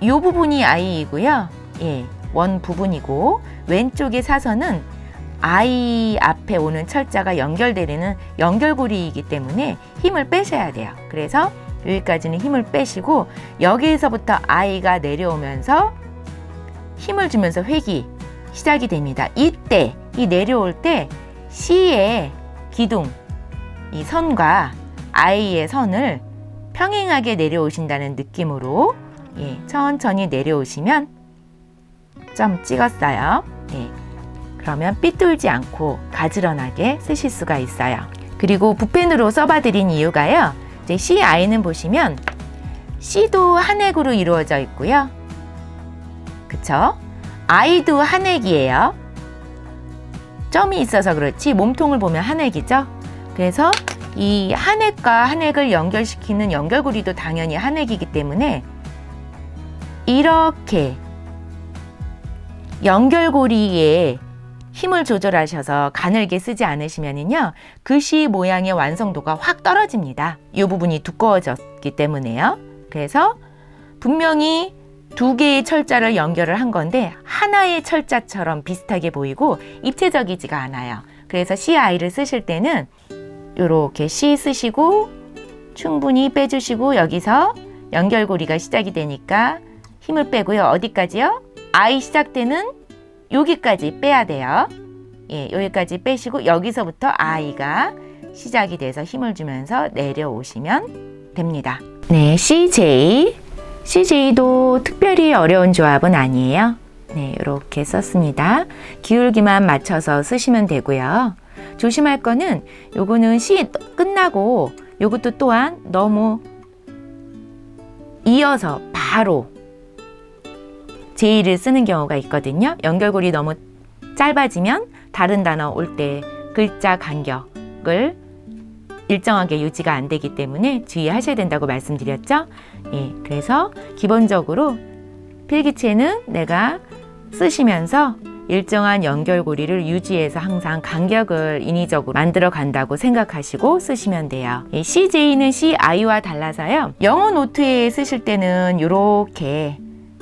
이 부분이 I이고요. 예, 원 부분이고 왼쪽의 사선은 I 앞에 오는 철자가 연결되는 연결고리이기 때문에 힘을 빼셔야 돼요. 그래서 여기까지는 힘을 빼시고 여기에서부터 I가 내려오면서 힘을 주면서 회기 시작이 됩니다. 이때 이 내려올 때 C의 기둥, 이 선과 I의 선을 평행하게 내려오신다는 느낌으로 천천히 내려오시면 점 찍었어요. 그러면 삐뚤지 않고 가지런하게 쓰실 수가 있어요. 그리고 붓펜으로 써봐 드린 이유가요. 이제 C, I는 보시면 C도 한 획으로 이루어져 있고요. 그쵸? I도 한 획이에요. 점이 있어서 그렇지 몸통을 보면 한 획이죠. 그래서 이 한 획과 한 획을 연결시키는 연결고리도 당연히 한 획이기 때문에 이렇게 연결고리에 힘을 조절하셔서 가늘게 쓰지 않으시면요, 글씨 모양의 완성도가 확 떨어집니다. 이 부분이 두꺼워졌기 때문에요. 그래서 분명히 두 개의 철자를 연결을 한 건데 하나의 철자처럼 비슷하게 보이고 입체적이지가 않아요. 그래서 C, I를 쓰실 때는 이렇게 C 쓰시고 충분히 빼주시고 여기서 연결고리가 시작이 되니까 힘을 빼고요. 어디까지요? I 시작되는 여기까지 빼야 돼요. 예, 여기까지 빼시고 여기서부터 I가 시작이 돼서 힘을 주면서 내려오시면 됩니다. 네, CJ. CJ도 특별히 어려운 조합은 아니에요. 네, 이렇게 썼습니다. 기울기만 맞춰서 쓰시면 되고요. 조심할 거는 요거는 C 끝나고 요것도 또한 너무 이어서 바로 J를 쓰는 경우가 있거든요. 연결고리 너무 짧아지면 다른 단어 올 때 글자 간격을 일정하게 유지가 안 되기 때문에 주의하셔야 된다고 말씀드렸죠. 예, 그래서 기본적으로 필기체는 내가 쓰시면서 일정한 연결고리를 유지해서 항상 간격을 인위적으로 만들어 간다고 생각하시고 쓰시면 돼요. 예, CJ는 CI와 달라서요. 영어 노트에 쓰실 때는 이렇게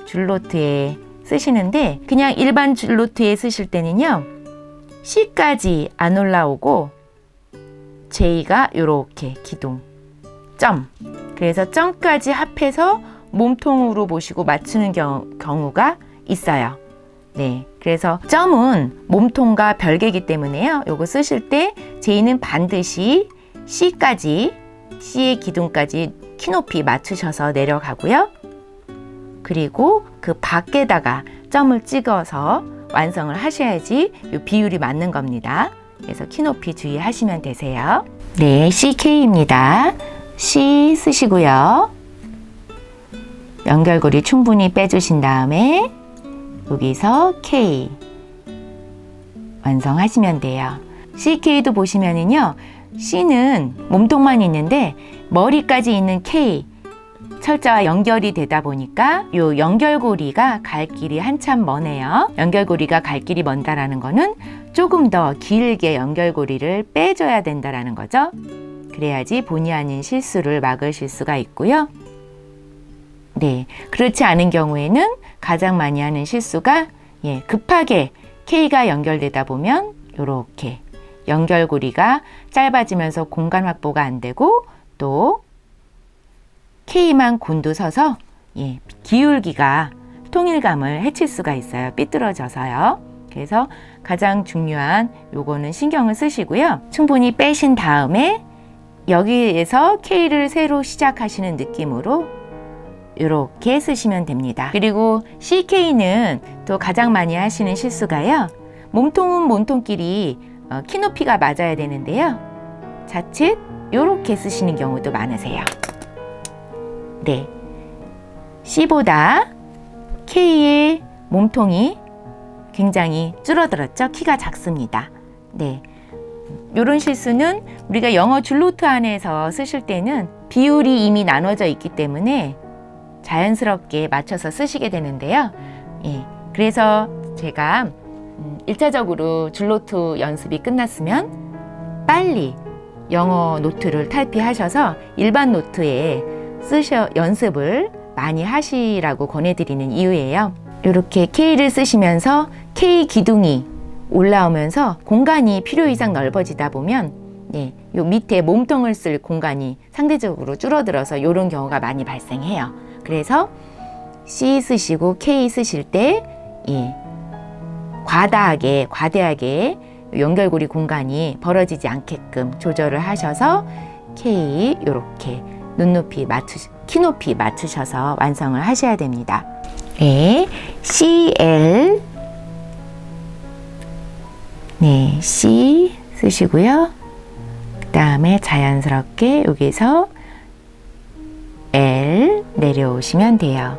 줄노트에 쓰시는데 그냥 일반 줄노트에 쓰실 때는요, C까지 안 올라오고 J가 이렇게 기둥, 점. 그래서 점까지 합해서 몸통으로 보시고 맞추는 경우가 있어요. 네, 그래서 점은 몸통과 별개이기 때문에요. 요거 쓰실 때 J는 반드시 C까지, C의 기둥까지 키높이 맞추셔서 내려가고요. 그리고 그 밖에다가 점을 찍어서 완성을 하셔야지 이 비율이 맞는 겁니다. 그래서 키높이 주의하시면 되세요. 네, CK입니다. C 쓰시고요. 연결고리 충분히 빼주신 다음에 여기서 K 완성하시면 돼요. CK도 보시면은요, C는 몸통만 있는데 머리까지 있는 K 철자와 연결이 되다 보니까 이 연결고리가 갈 길이 한참 머네요. 연결고리가 갈 길이 먼다라는 거는 조금 더 길게 연결고리를 빼줘야 된다라는 거죠. 그래야지 본의 아닌 실수를 막으실 수가 있고요. 네, 그렇지 않은 경우에는 가장 많이 하는 실수가 급하게 K가 연결되다 보면 이렇게 연결고리가 짧아지면서 공간 확보가 안 되고 또 K만 곤두서서 기울기가 통일감을 해칠 수가 있어요. 삐뚤어져서요. 그래서 가장 중요한 요거는 신경을 쓰시고요. 충분히 빼신 다음에 여기에서 K를 새로 시작하시는 느낌으로 이렇게 쓰시면 됩니다. 그리고 CK는 또 가장 많이 하시는 실수가요. 몸통은 몸통끼리 키 높이가 맞아야 되는데요. 자칫 이렇게 쓰시는 경우도 많으세요. 네, C보다 K의 몸통이 굉장히 줄어들었죠. 키가 작습니다. 네, 이런 실수는 우리가 영어 줄노트 안에서 쓰실 때는 비율이 이미 나눠져 있기 때문에 자연스럽게 맞춰서 쓰시게 되는데요. 예, 그래서 제가 1차적으로 줄노트 연습이 끝났으면 빨리 영어 노트를 탈피하셔서 일반 노트에 연습을 많이 하시라고 권해드리는 이유예요. 이렇게 K를 쓰시면서 K 기둥이 올라오면서 공간이 필요 이상 넓어지다 보면 요 밑에 몸통을 쓸 공간이 상대적으로 줄어들어서 이런 경우가 많이 발생해요. 그래서 C 쓰시고 K 쓰실 때 과대하게 연결고리 공간이 벌어지지 않게끔 조절을 하셔서 K 이렇게 키 높이 맞추셔서 완성을 하셔야 됩니다. 네, CL C 쓰시고요. 그 다음에 자연스럽게 여기서 L 내려오시면 돼요.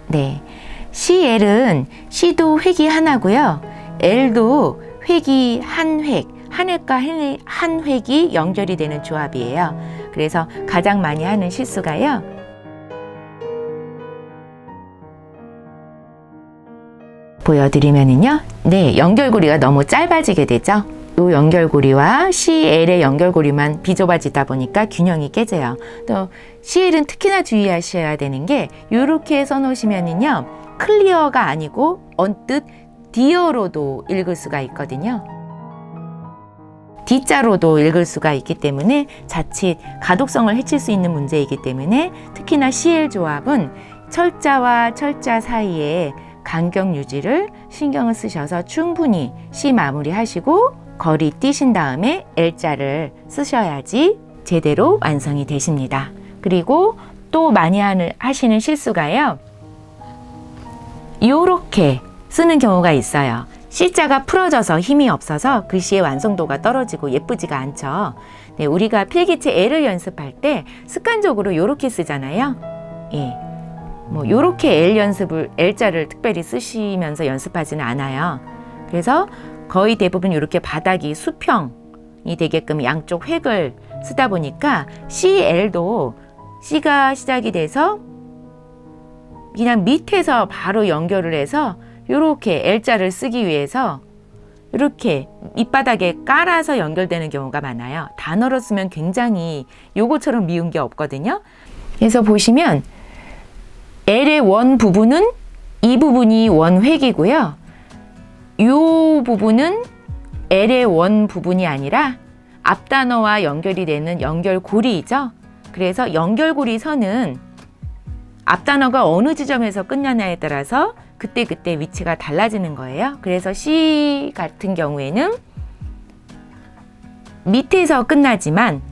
네, CL은 C도 획이 하나고요. L도 획이 한 획과 한 획이 연결이 되는 조합이에요. 그래서 가장 많이 하는 실수가요. 보여드리면은요. 네, 연결고리가 너무 짧아지게 되죠. 이 연결고리와 CL의 연결고리만 비좁아지다 보니까 균형이 깨져요. 또 CL은 특히나 주의하셔야 되는 게 이렇게 써놓으시면은요. 클리어가 아니고 언뜻 디어로도 읽을 수가 있거든요. D자로도 읽을 수가 있기 때문에 자칫 가독성을 해칠 수 있는 문제이기 때문에 특히나 CL 조합은 철자와 철자 사이에 간격 유지를 신경을 쓰셔서 충분히 C 마무리 하시고 거리 띄신 다음에 L자를 쓰셔야지 제대로 완성이 되십니다. 그리고 또 많이 하시는 실수가요. 이렇게 쓰는 경우가 있어요. C자가 풀어져서 힘이 없어서 글씨의 완성도가 떨어지고 예쁘지가 않죠. 네, 우리가 필기체 L을 연습할 때 습관적으로 이렇게 쓰잖아요. 예. 요렇게 L자를 특별히 쓰시면서 연습하지는 않아요. 그래서 거의 대부분 이렇게 바닥이 수평이 되게끔 양쪽 획을 쓰다 보니까 CL도 C가 시작이 돼서 그냥 밑에서 바로 연결을 해서 이렇게 L자를 쓰기 위해서 이렇게 밑바닥에 깔아서 연결되는 경우가 많아요. 단어로 쓰면 굉장히 요거처럼 미운 게 없거든요. 그래서 보시면 L의 원 부분은 이 부분이 원획이고요. 이 부분은 L의 원 부분이 아니라 앞단어와 연결이 되는 연결고리이죠. 그래서 연결고리 선은 앞단어가 어느 지점에서 끝나냐에 따라서 그때 위치가 달라지는 거예요. 그래서 C 같은 경우에는 밑에서 끝나지만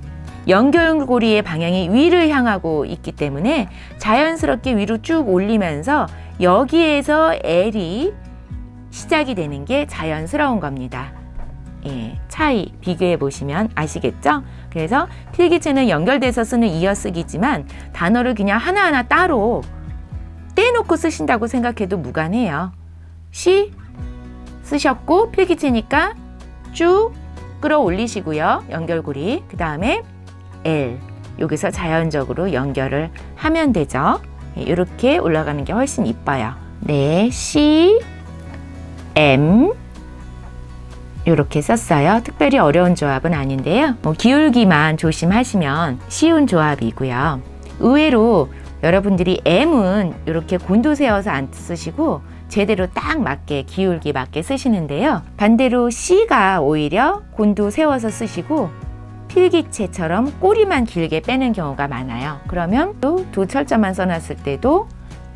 연결고리의 방향이 위를 향하고 있기 때문에 자연스럽게 위로 쭉 올리면서 여기에서 L이 시작이 되는 게 자연스러운 겁니다. 예, 차이 비교해 보시면 아시겠죠? 그래서 필기체는 연결돼서 쓰는 이어쓰기지만 단어를 그냥 하나하나 따로 떼놓고 쓰신다고 생각해도 무관해요. C 쓰셨고 필기체니까 쭉 끌어올리시고요. 연결고리. 그 다음에 L. 여기서 자연적으로 연결을 하면 되죠. 이렇게 올라가는 게 훨씬 이뻐요. 네, C, M 이렇게 썼어요. 특별히 어려운 조합은 아닌데요. 기울기만 조심하시면 쉬운 조합이고요. 의외로 여러분들이 M은 이렇게 곤두세워서 안 쓰시고 제대로 딱 맞게 기울기 맞게 쓰시는데요. 반대로 C가 오히려 곤두세워서 쓰시고 필기체처럼 꼬리만 길게 빼는 경우가 많아요. 그러면 또 두 철자만 써놨을 때도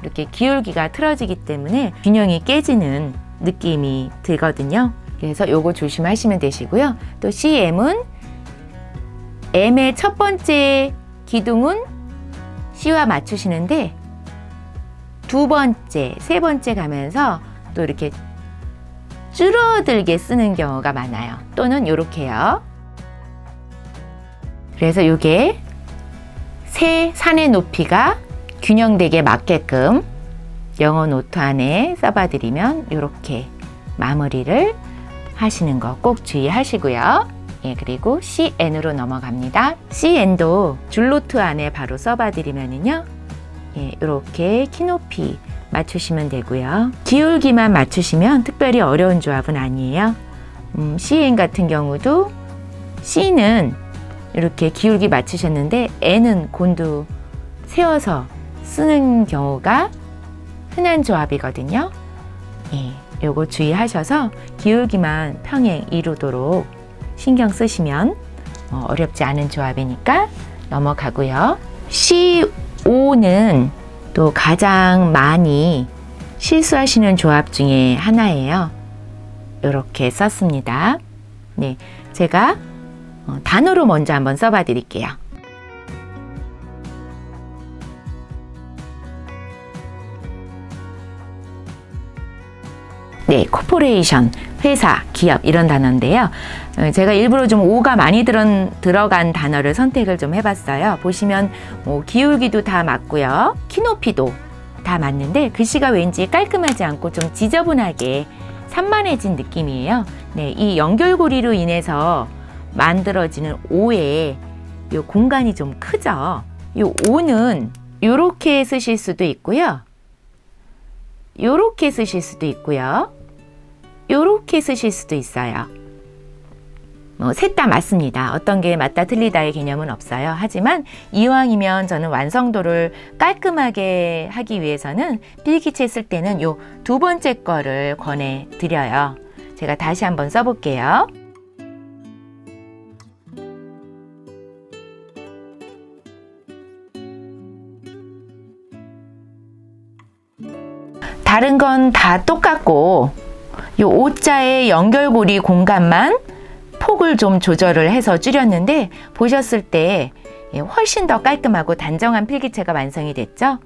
이렇게 기울기가 틀어지기 때문에 균형이 깨지는 느낌이 들거든요. 그래서 요거 조심하시면 되시고요. 또 CM은 M의 첫 번째 기둥은 C와 맞추시는데 두 번째, 세 번째 가면서 또 이렇게 줄어들게 쓰는 경우가 많아요. 또는 이렇게요. 그래서 이게 새 산의 높이가 균형되게 맞게끔 영어 노트 안에 써봐드리면 이렇게 마무리를 하시는 거 꼭 주의하시고요. 예, 그리고 CN으로 넘어갑니다. CN도 줄노트 안에 바로 써봐드리면은요. 예, 이렇게 키높이 맞추시면 되고요. 기울기만 맞추시면 특별히 어려운 조합은 아니에요. CN 같은 경우도 C는 이렇게 기울기 맞추셨는데 N은 곤두 세워서 쓰는 경우가 흔한 조합이거든요. 예, 요거 주의하셔서 기울기만 평행 이루도록 신경 쓰시면 어렵지 않은 조합이니까 넘어가고요. C5는 또 가장 많이 실수하시는 조합 중에 하나예요. 이렇게 썼습니다. 네, 제가 단어로 먼저 한번 써봐 드릴게요. 네, 코퍼레이션, 회사, 기업 이런 단어인데요. 제가 일부러 좀 오가 많이 들어간 단어를 선택을 좀 해봤어요. 보시면 기울기도 다 맞고요. 키높이도 다 맞는데 글씨가 왠지 깔끔하지 않고 좀 지저분하게 산만해진 느낌이에요. 네, 이 연결고리로 인해서 만들어지는 오의 요 공간이 좀 크죠. 요 오는 요렇게 쓰실 수도 있고요. 요렇게 쓰실 수도 있고요. 요렇게 쓰실 수도 있어요. 셋 다 맞습니다. 어떤 게 맞다 틀리다의 개념은 없어요. 하지만 이왕이면 저는 완성도를 깔끔하게 하기 위해서는 필기체 쓸 때는 요 두 번째 거를 권해 드려요. 제가 다시 한번 써볼게요. 다른 건 다 똑같고 요 오자의 연결고리 공간만 폭을 좀 조절을 해서 줄였는데 보셨을 때 훨씬 더 깔끔하고 단정한 필기체가 완성이 됐죠.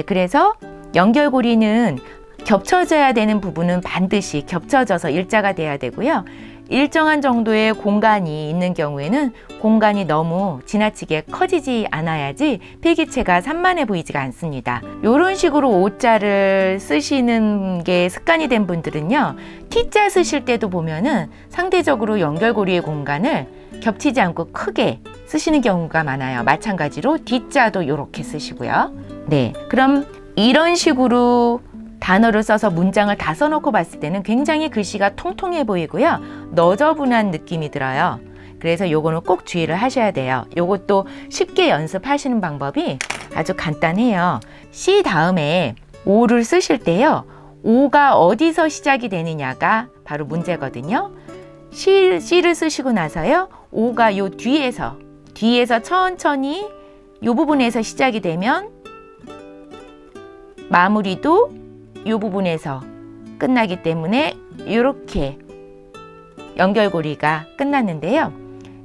그래서 연결고리는 겹쳐져야 되는 부분은 반드시 겹쳐져서 일자가 돼야 되고요. 일정한 정도의 공간이 있는 경우에는 공간이 너무 지나치게 커지지 않아야지 필기체가 산만해 보이지가 않습니다. 이런 식으로 오자를 쓰시는 게 습관이 된 분들은요, T자 쓰실 때도 보면은 상대적으로 연결고리의 공간을 겹치지 않고 크게 쓰시는 경우가 많아요. 마찬가지로 D자도 이렇게 쓰시고요. 네, 그럼 이런 식으로 단어를 써서 문장을 다 써놓고 봤을 때는 굉장히 글씨가 통통해 보이고요. 너저분한 느낌이 들어요. 그래서 요거는 꼭 주의를 하셔야 돼요. 요것도 쉽게 연습하시는 방법이 아주 간단해요. C 다음에 오를 쓰실 때요. 오가 어디서 시작이 되느냐가 바로 문제거든요. C를 쓰시고 나서요. 오가 요 뒤에서 천천히 요 부분에서 시작이 되면 마무리도 이 부분에서 끝나기 때문에 이렇게 연결고리가 끝났는데요.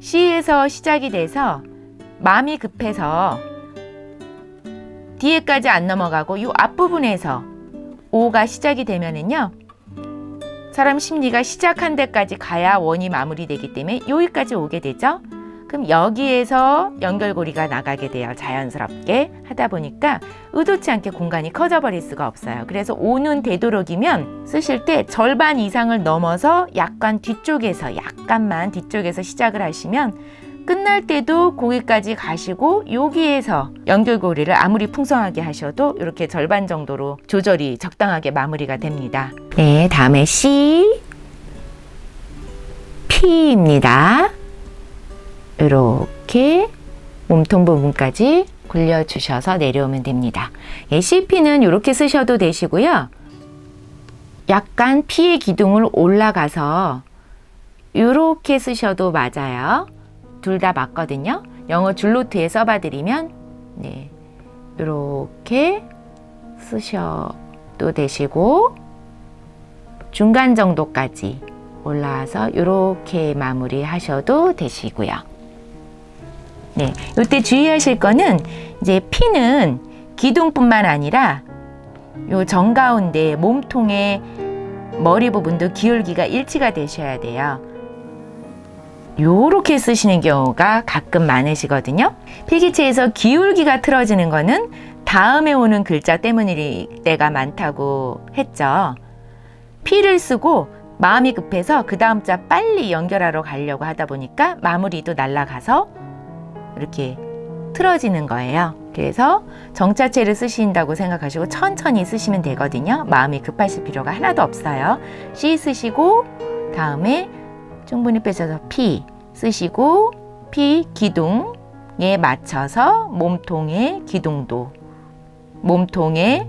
C에서 시작이 돼서 마음이 급해서 뒤에까지 안 넘어가고 이 앞부분에서 O가 시작이 되면은요. 사람 심리가 시작한 데까지 가야 원이 마무리되기 때문에 여기까지 오게 되죠. 그럼 여기에서 연결고리가 나가게 돼요. 자연스럽게 하다 보니까 의도치 않게 공간이 커져버릴 수가 없어요. 그래서 오는 되도록이면 쓰실 때 절반 이상을 넘어서 약간만 뒤쪽에서 시작을 하시면 끝날 때도 거기까지 가시고 여기에서 연결고리를 아무리 풍성하게 하셔도 이렇게 절반 정도로 조절이 적당하게 마무리가 됩니다. 네, 다음에 C, P입니다. 이렇게 몸통 부분까지 굴려주셔서 내려오면 됩니다. CP는 이렇게 쓰셔도 되시고요. 약간 P의 기둥을 올라가서 이렇게 쓰셔도 맞아요. 둘 다 맞거든요. 영어 줄노트에 써봐드리면 네, 이렇게 쓰셔도 되시고 중간 정도까지 올라와서 이렇게 마무리 하셔도 되시고요. 네, 이때 주의하실 거는 이제 P는 기둥뿐만 아니라 요 정가운데 몸통의 머리 부분도 기울기가 일치가 되셔야 돼요. 요렇게 쓰시는 경우가 가끔 많으시거든요. 필기체에서 기울기가 틀어지는 거는 다음에 오는 글자 때문일 때가 많다고 했죠. 피를 쓰고 마음이 급해서 그 다음 자 빨리 연결하러 가려고 하다 보니까 마무리도 날아가서 이렇게 틀어지는 거예요. 그래서 정자체를 쓰신다고 생각하시고 천천히 쓰시면 되거든요. 마음이 급하실 필요가 하나도 없어요. C 쓰시고 다음에 충분히 빼셔서 P 쓰시고 P 기둥에 맞춰서 몸통의 기둥도 몸통의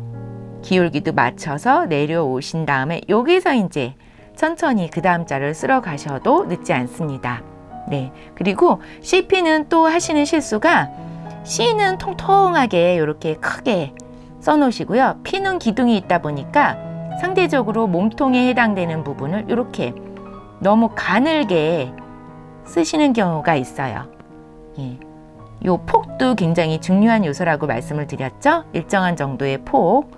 기울기도 맞춰서 내려오신 다음에 여기서 이제 천천히 그 다음 자를 쓸어 가셔도 늦지 않습니다. 네. 그리고 CP는 또 하시는 실수가 C는 통통하게 이렇게 크게 써놓으시고요. P는 기둥이 있다 보니까 상대적으로 몸통에 해당되는 부분을 이렇게 너무 가늘게 쓰시는 경우가 있어요. 예. 요 폭도 굉장히 중요한 요소라고 말씀을 드렸죠. 일정한 정도의 폭,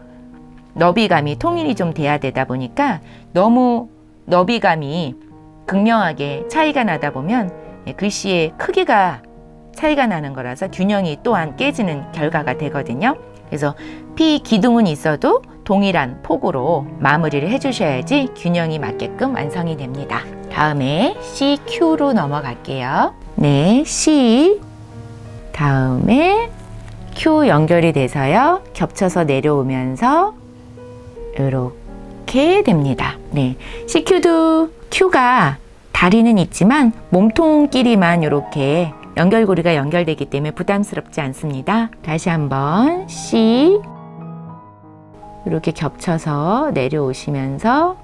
너비감이 통일이 좀 돼야 되다 보니까 너무 너비감이 극명하게 차이가 나다 보면 글씨의 크기가 차이가 나는 거라서 균형이 또한 깨지는 결과가 되거든요. 그래서 P 기둥은 있어도 동일한 폭으로 마무리를 해주셔야지 균형이 맞게끔 완성이 됩니다. 다음에 C, Q로 넘어갈게요. 네, C 다음에 Q 연결이 돼서요. 겹쳐서 내려오면서 이렇게 됩니다. 네, CQ도 Q가 다리는 있지만 몸통끼리만 이렇게 연결고리가 연결되기 때문에 부담스럽지 않습니다. 다시 한번 C 이렇게 겹쳐서 내려오시면서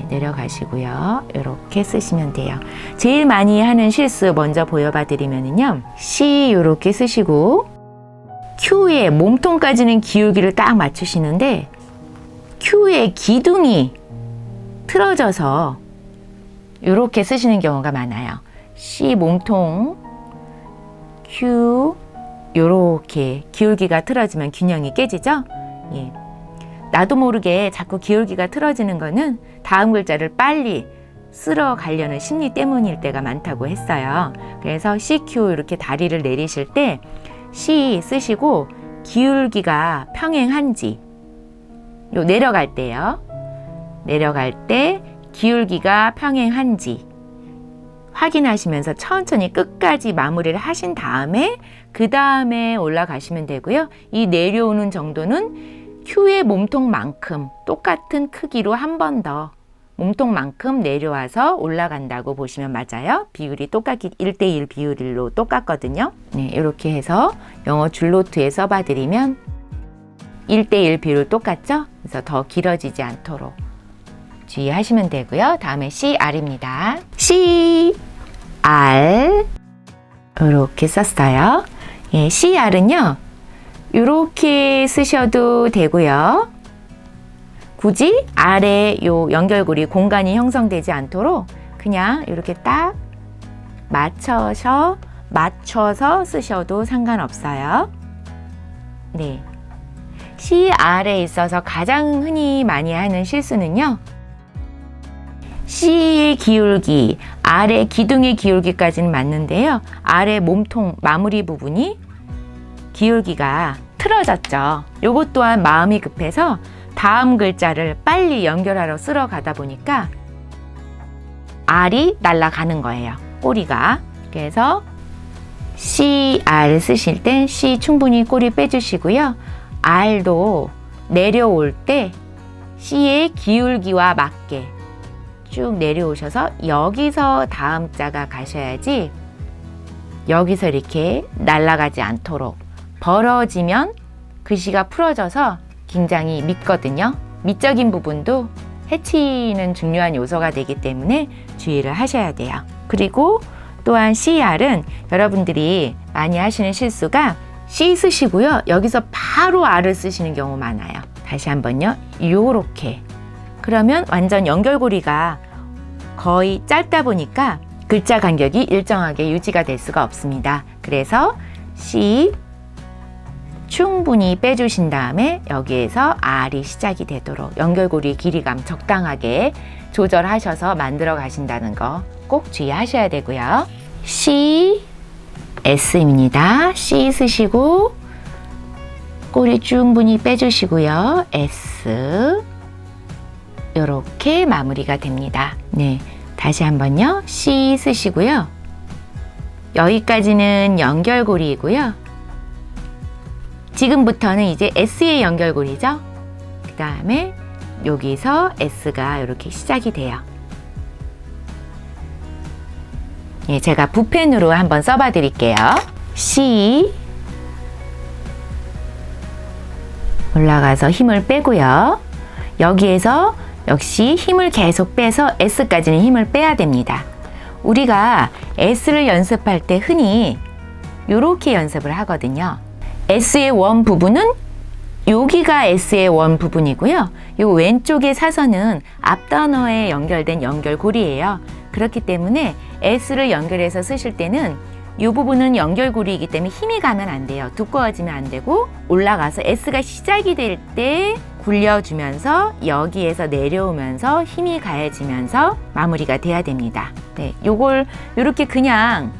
내려가시고요. 이렇게 쓰시면 돼요. 제일 많이 하는 실수 먼저 보여봐 드리면요. C 이렇게 쓰시고 Q의 몸통까지는 기울기를 딱 맞추시는데 Q의 기둥이 틀어져서 이렇게 쓰시는 경우가 많아요. C 몸통 Q 이렇게 기울기가 틀어지면 균형이 깨지죠. 예. 나도 모르게 자꾸 기울기가 틀어지는 거는 다음 글자를 빨리 쓸어 가려는 심리 때문일 때가 많다고 했어요. 그래서 CQ 이렇게 다리를 내리실 때 C 쓰시고 기울기가 평행한지 요 내려갈 때요. 내려갈 때 기울기가 평행한지 확인하시면서 천천히 끝까지 마무리를 하신 다음에 그 다음에 올라가시면 되고요. 이 내려오는 정도는 Q의 몸통만큼 똑같은 크기로 한 번 더 몸통만큼 내려와서 올라간다고 보시면 맞아요. 비율이 똑같기 1대1 비율로 똑같거든요. 네, 이렇게 해서 영어 줄노트에 써봐드리면 1대1 비율 똑같죠? 그래서 더 길어지지 않도록 주의하시면 되고요. 다음에 CR입니다. CR 이렇게 썼어요. 예, CR은요. 이렇게 쓰셔도 되고요. 굳이 아래 요 연결고리 공간이 형성되지 않도록 그냥 이렇게 딱 맞춰서 쓰셔도 상관없어요. 네. CR에 있어서 가장 흔히 많이 하는 실수는요. C의 기울기, 아래 기둥의 기울기까지는 맞는데요. 아래 몸통 마무리 부분이 기울기가 틀어졌죠. 요것 또한 마음이 급해서 다음 글자를 빨리 연결하러 쓸어 가다 보니까 R이 날아가는 거예요. 꼬리가. 그래서 CR 쓰실 때 C 충분히 꼬리 빼주시고요. R도 내려올 때 C의 기울기와 맞게 쭉 내려오셔서 여기서 다음 자가 가셔야지 여기서 이렇게 날아가지 않도록 벌어지면 글씨가 풀어져서 굉장히 밉거든요. 미적인 부분도 해치는 중요한 요소가 되기 때문에 주의를 하셔야 돼요. 그리고 또한 CR은 여러분들이 많이 하시는 실수가 C 쓰시고요. 여기서 바로 R을 쓰시는 경우 많아요. 다시 한번요. 요렇게. 그러면 완전 연결고리가 거의 짧다 보니까 글자 간격이 일정하게 유지가 될 수가 없습니다. 그래서 C 충분히 빼주신 다음에 여기에서 R이 시작이 되도록 연결고리 길이감 적당하게 조절하셔서 만들어 가신다는 거 꼭 주의하셔야 되고요. C, S입니다. C 쓰시고 꼬리 충분히 빼주시고요. S 이렇게 마무리가 됩니다. 네, 다시 한번요. C 쓰시고요. 여기까지는 연결고리이고요. 지금부터는 이제 S의 연결고리죠. 그 다음에 여기서 S가 이렇게 시작이 돼요. 예, 제가 붓펜으로 한번 써봐 드릴게요. C 올라가서 힘을 빼고요. 여기에서 역시 힘을 계속 빼서 S까지는 힘을 빼야 됩니다. 우리가 S를 연습할 때 흔히 이렇게 연습을 하거든요. S의 원 부분은 여기가 S의 원 부분이고요. 이 왼쪽의 사선은 앞단어에 연결된 연결고리예요. 그렇기 때문에 S를 연결해서 쓰실 때는 이 부분은 연결고리이기 때문에 힘이 가면 안 돼요. 두꺼워지면 안 되고 올라가서 S가 시작이 될 때 굴려주면서 여기에서 내려오면서 힘이 가해지면서 마무리가 돼야 됩니다. 네, 요걸 이렇게 그냥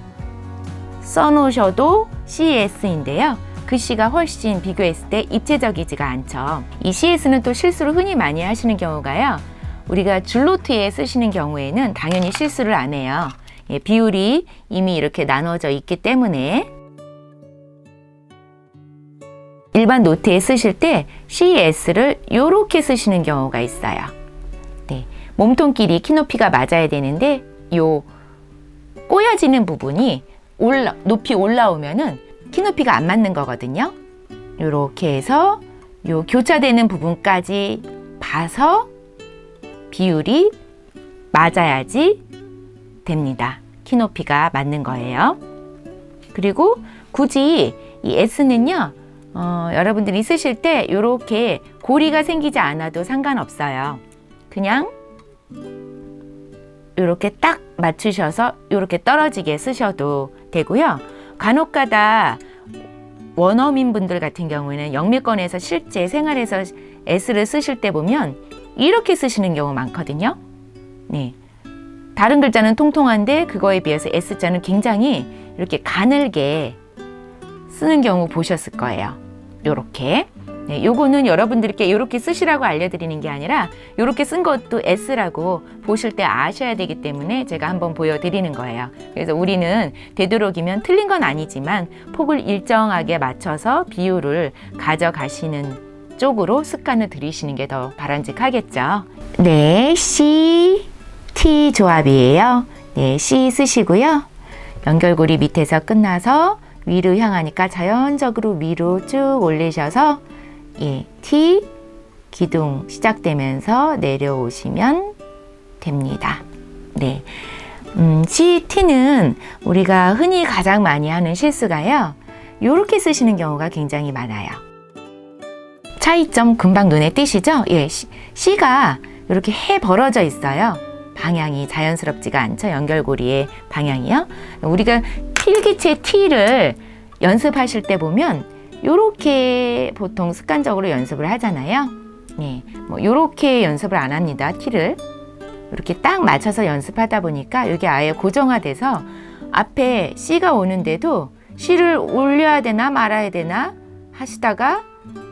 써놓으셔도 CS인데요. 그 C가 훨씬 비교했을 때 입체적이지가 않죠. 이 CS는 또 실수를 흔히 많이 하시는 경우가요. 우리가 줄노트에 쓰시는 경우에는 당연히 실수를 안 해요. 예, 비율이 이미 이렇게 나눠져 있기 때문에 일반 노트에 쓰실 때 CS를 이렇게 쓰시는 경우가 있어요. 네, 몸통끼리 키높이가 맞아야 되는데 요 꼬여지는 부분이 높이 올라오면은 키높이가 안 맞는 거거든요. 이렇게 해서 요 교차되는 부분까지 봐서 비율이 맞아야지 됩니다. 키높이가 맞는 거예요. 그리고 굳이 이 S는요, 여러분들이 쓰실 때 이렇게 고리가 생기지 않아도 상관없어요. 그냥 이렇게 딱 맞추셔서 이렇게 떨어지게 쓰셔도 되고요. 간혹가다 원어민 분들 같은 경우에는 영미권에서 실제 생활에서 S를 쓰실 때 보면 이렇게 쓰시는 경우 많거든요. 네. 다른 글자는 통통한데 그거에 비해서 S자는 굉장히 이렇게 가늘게 쓰는 경우 보셨을 거예요. 요렇게. 네, 요거는 여러분들께 요렇게 쓰시라고 알려드리는 게 아니라 요렇게 쓴 것도 S라고 보실 때 아셔야 되기 때문에 제가 한번 보여드리는 거예요. 그래서 우리는 되도록이면 틀린 건 아니지만 폭을 일정하게 맞춰서 비율을 가져가시는 쪽으로 습관을 들이시는 게 더 바람직하겠죠. 네, C, T 조합이에요. 네, C 쓰시고요. 연결고리 밑에서 끝나서 위로 향하니까 자연적으로 위로 쭉 올리셔서 예, T 기둥 시작되면서 내려오시면 됩니다. 네, C, T는 우리가 흔히 가장 많이 하는 실수가요. 이렇게 쓰시는 경우가 굉장히 많아요. 차이점 금방 눈에 띄시죠? 예, C가 이렇게 해 벌어져 있어요. 방향이 자연스럽지가 않죠. 연결고리의 방향이요. 우리가 필기체 T를 연습하실 때 보면 요렇게 보통 습관적으로 연습을 하잖아요. 네, 뭐 요렇게 연습을 안 합니다. T를 이렇게 딱 맞춰서 연습하다 보니까 이게 아예 고정화돼서 앞에 C가 오는데도 C를 올려야 되나 말아야 되나 하시다가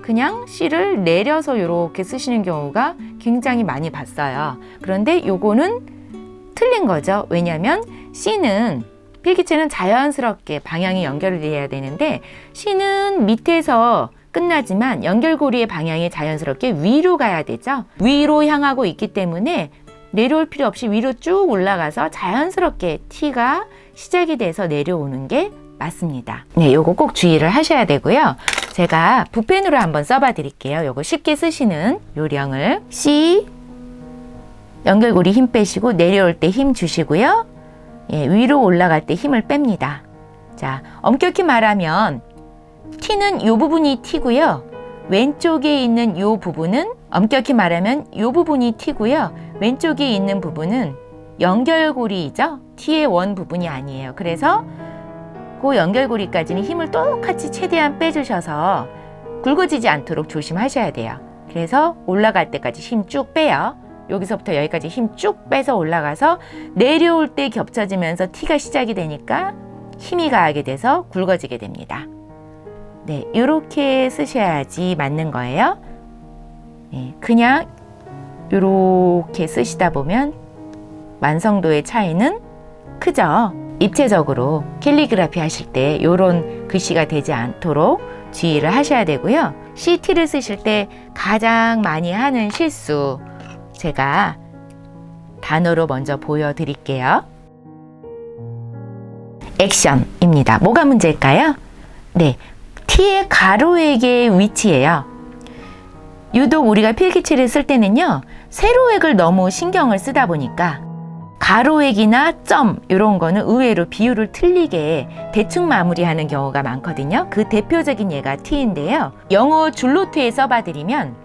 그냥 C를 내려서 이렇게 쓰시는 경우가 굉장히 많이 봤어요. 그런데 요거는 틀린 거죠. 왜냐하면 C는 필기체는 자연스럽게 방향이 연결돼야 되는데 C는 밑에서 끝나지만 연결고리의 방향이 자연스럽게 위로 가야 되죠. 위로 향하고 있기 때문에 내려올 필요 없이 위로 쭉 올라가서 자연스럽게 T가 시작이 돼서 내려오는 게 맞습니다. 네, 요거 꼭 주의를 하셔야 되고요. 제가 붓펜으로 한번 써봐 드릴게요. 요거 쉽게 쓰시는 요령을. C 연결고리 힘 빼시고 내려올 때 힘 주시고요. 예, 위로 올라갈 때 힘을 뺍니다. 자, 엄격히 말하면 T는 요 부분이 T고요. 왼쪽에 있는 요 부분은 엄격히 말하면 요 부분이 T고요. 왼쪽에 있는 부분은 연결고리이죠. T의 원 부분이 아니에요. 그래서 그 연결고리까지는 힘을 똑같이 최대한 빼주셔서 굵어지지 않도록 조심하셔야 돼요. 그래서 올라갈 때까지 힘 쭉 빼요. 여기서부터 여기까지 힘 쭉 빼서 올라가서 내려올 때 겹쳐지면서 T가 시작이 되니까 힘이 가하게 돼서 굵어지게 됩니다. 네, 이렇게 쓰셔야지 맞는 거예요. 네, 그냥 이렇게 쓰시다 보면 완성도의 차이는 크죠. 입체적으로 캘리그라피 하실 때 이런 글씨가 되지 않도록 주의를 하셔야 되고요. CT를 쓰실 때 가장 많이 하는 실수 제가 단어로 먼저 보여드릴게요. 액션입니다. 뭐가 문제일까요? 네, T의 가로액의 위치예요. 유독 우리가 필기체를 쓸 때는요, 세로액을 너무 신경을 쓰다 보니까 가로액이나 점 이런 거는 의외로 비율을 틀리게 대충 마무리하는 경우가 많거든요. 그 대표적인 예가 T인데요. 영어 줄노트에 써봐드리면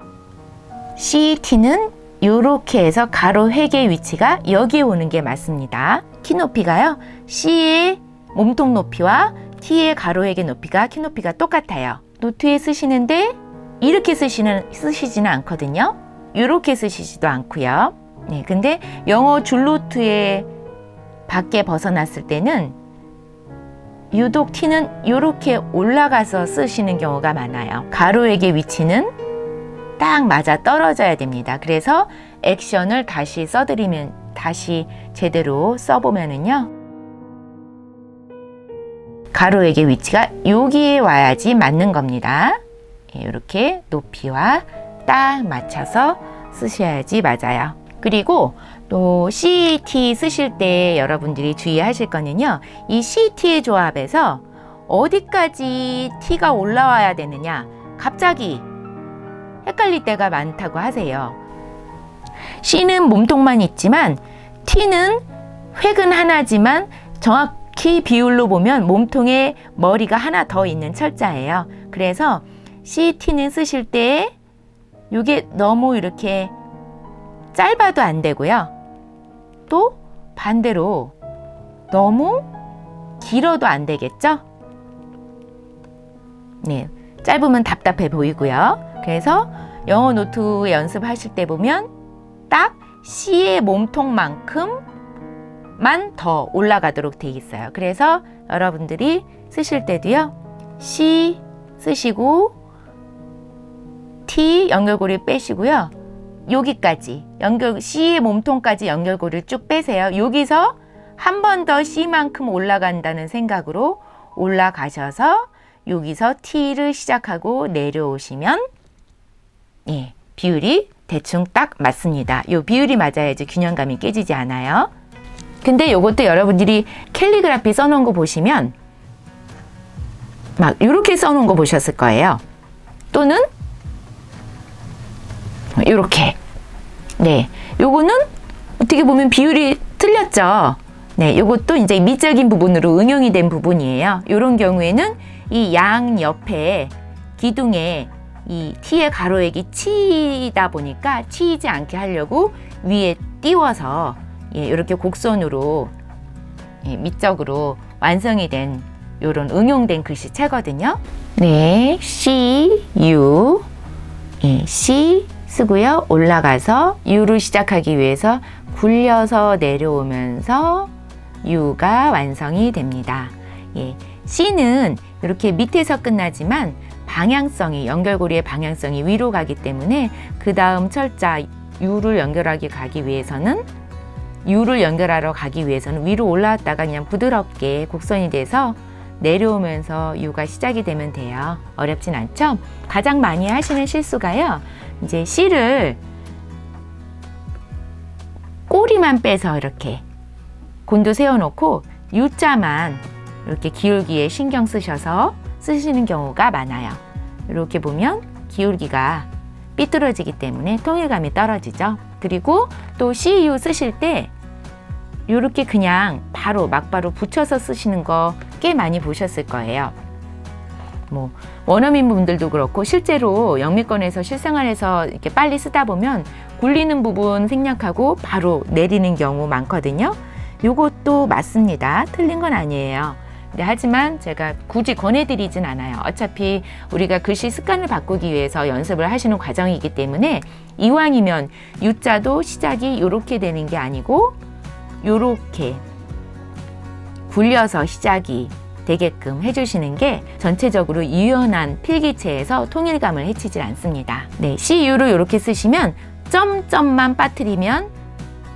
CT는 이렇게 해서 가로획의 위치가 여기에 오는 게 맞습니다. 키 높이가요, C의 몸통 높이와 T의 가로획의 높이가 키 높이가 똑같아요. 노트에 쓰시는데 이렇게 쓰시지는 않거든요. 이렇게 쓰시지도 않고요. 네, 근데 영어 줄노트에 밖에 벗어났을 때는 유독 T는 이렇게 올라가서 쓰시는 경우가 많아요. 가로액의 위치는 딱 맞아 떨어져야 됩니다. 그래서 액션을 다시 써드리면, 다시 제대로 써보면은요, 가로액의 위치가 여기에 와야지 맞는 겁니다. 이렇게 높이와 딱 맞춰서 쓰셔야지 맞아요. 그리고 또 CT 쓰실 때 여러분들이 주의하실 거는요, 이 CT의 조합에서 어디까지 T가 올라와야 되느냐, 갑자기 헷갈릴 때가 많다고 하세요. C는 몸통만 있지만 T는 획은 하나지만 정확히 비율로 보면 몸통에 머리가 하나 더 있는 철자예요. 그래서 CT는 쓰실 때 이게 너무 이렇게 짧아도 안 되고요. 또 반대로 너무 길어도 안 되겠죠? 네, 짧으면 답답해 보이고요. 그래서 영어 노트 연습하실 때 보면 딱 C의 몸통만큼만 더 올라가도록 돼 있어요. 그래서 여러분들이 쓰실 때도요, C 쓰시고 T 연결고리 빼시고요, 여기까지 C의 몸통까지 연결고리를 쭉 빼세요. 여기서 한 번 더 C만큼 올라간다는 생각으로 올라가셔서 여기서 T를 시작하고 내려오시면, 예, 비율이 대충 딱 맞습니다. 요 비율이 맞아야지 균형감이 깨지지 않아요. 근데 요것도 여러분들이 캘리그라피 써놓은 거 보시면 막 이렇게 써놓은 거 보셨을 거예요. 또는 이렇게. 네, 요거는 어떻게 보면 비율이 틀렸죠. 네, 요것도 이제 미적인 부분으로 응용이 된 부분이에요. 이런 경우에는 이 양 옆에 기둥에 이 T의 가로액이 치이다 보니까 치이지 않게 하려고 위에 띄워서, 예, 이렇게 곡선으로, 예, 미적으로 완성이 된 이런 응용된 글씨체거든요. 네, C, U, 예, C 쓰고요. 올라가서 U를 시작하기 위해서 굴려서 내려오면서 U가 완성이 됩니다. 예, C는 이렇게 밑에서 끝나지만 방향성이, 연결고리의 방향성이 위로 가기 때문에 그 다음 철자 U를 연결하러 가기 위해서는 위로 올라왔다가 그냥 부드럽게 곡선이 돼서 내려오면서 U가 시작이 되면 돼요. 어렵진 않죠? 가장 많이 하시는 실수가요, 이제 C를 꼬리만 빼서 이렇게 곤두 세워놓고 U자만 이렇게 기울기에 신경 쓰셔서 쓰시는 경우가 많아요. 이렇게 보면 기울기가 삐뚤어지기 때문에 통일감이 떨어지죠. 그리고 또 CU 쓰실 때 이렇게 그냥 막바로 붙여서 쓰시는 거 꽤 많이 보셨을 거예요. 뭐 원어민 분들도 그렇고 실제로 영미권에서 실생활에서 이렇게 빨리 쓰다 보면 굴리는 부분 생략하고 바로 내리는 경우 많거든요. 요것도 맞습니다. 틀린 건 아니에요. 네, 하지만 제가 굳이 권해드리진 않아요. 어차피 우리가 글씨 습관을 바꾸기 위해서 연습을 하시는 과정이기 때문에 이왕이면 U자도 시작이 이렇게 되는 게 아니고 이렇게 굴려서 시작이 되게끔 해주시는 게 전체적으로 유연한 필기체에서 통일감을 해치질 않습니다. 네, CU로 이렇게 쓰시면 점점만 빠뜨리면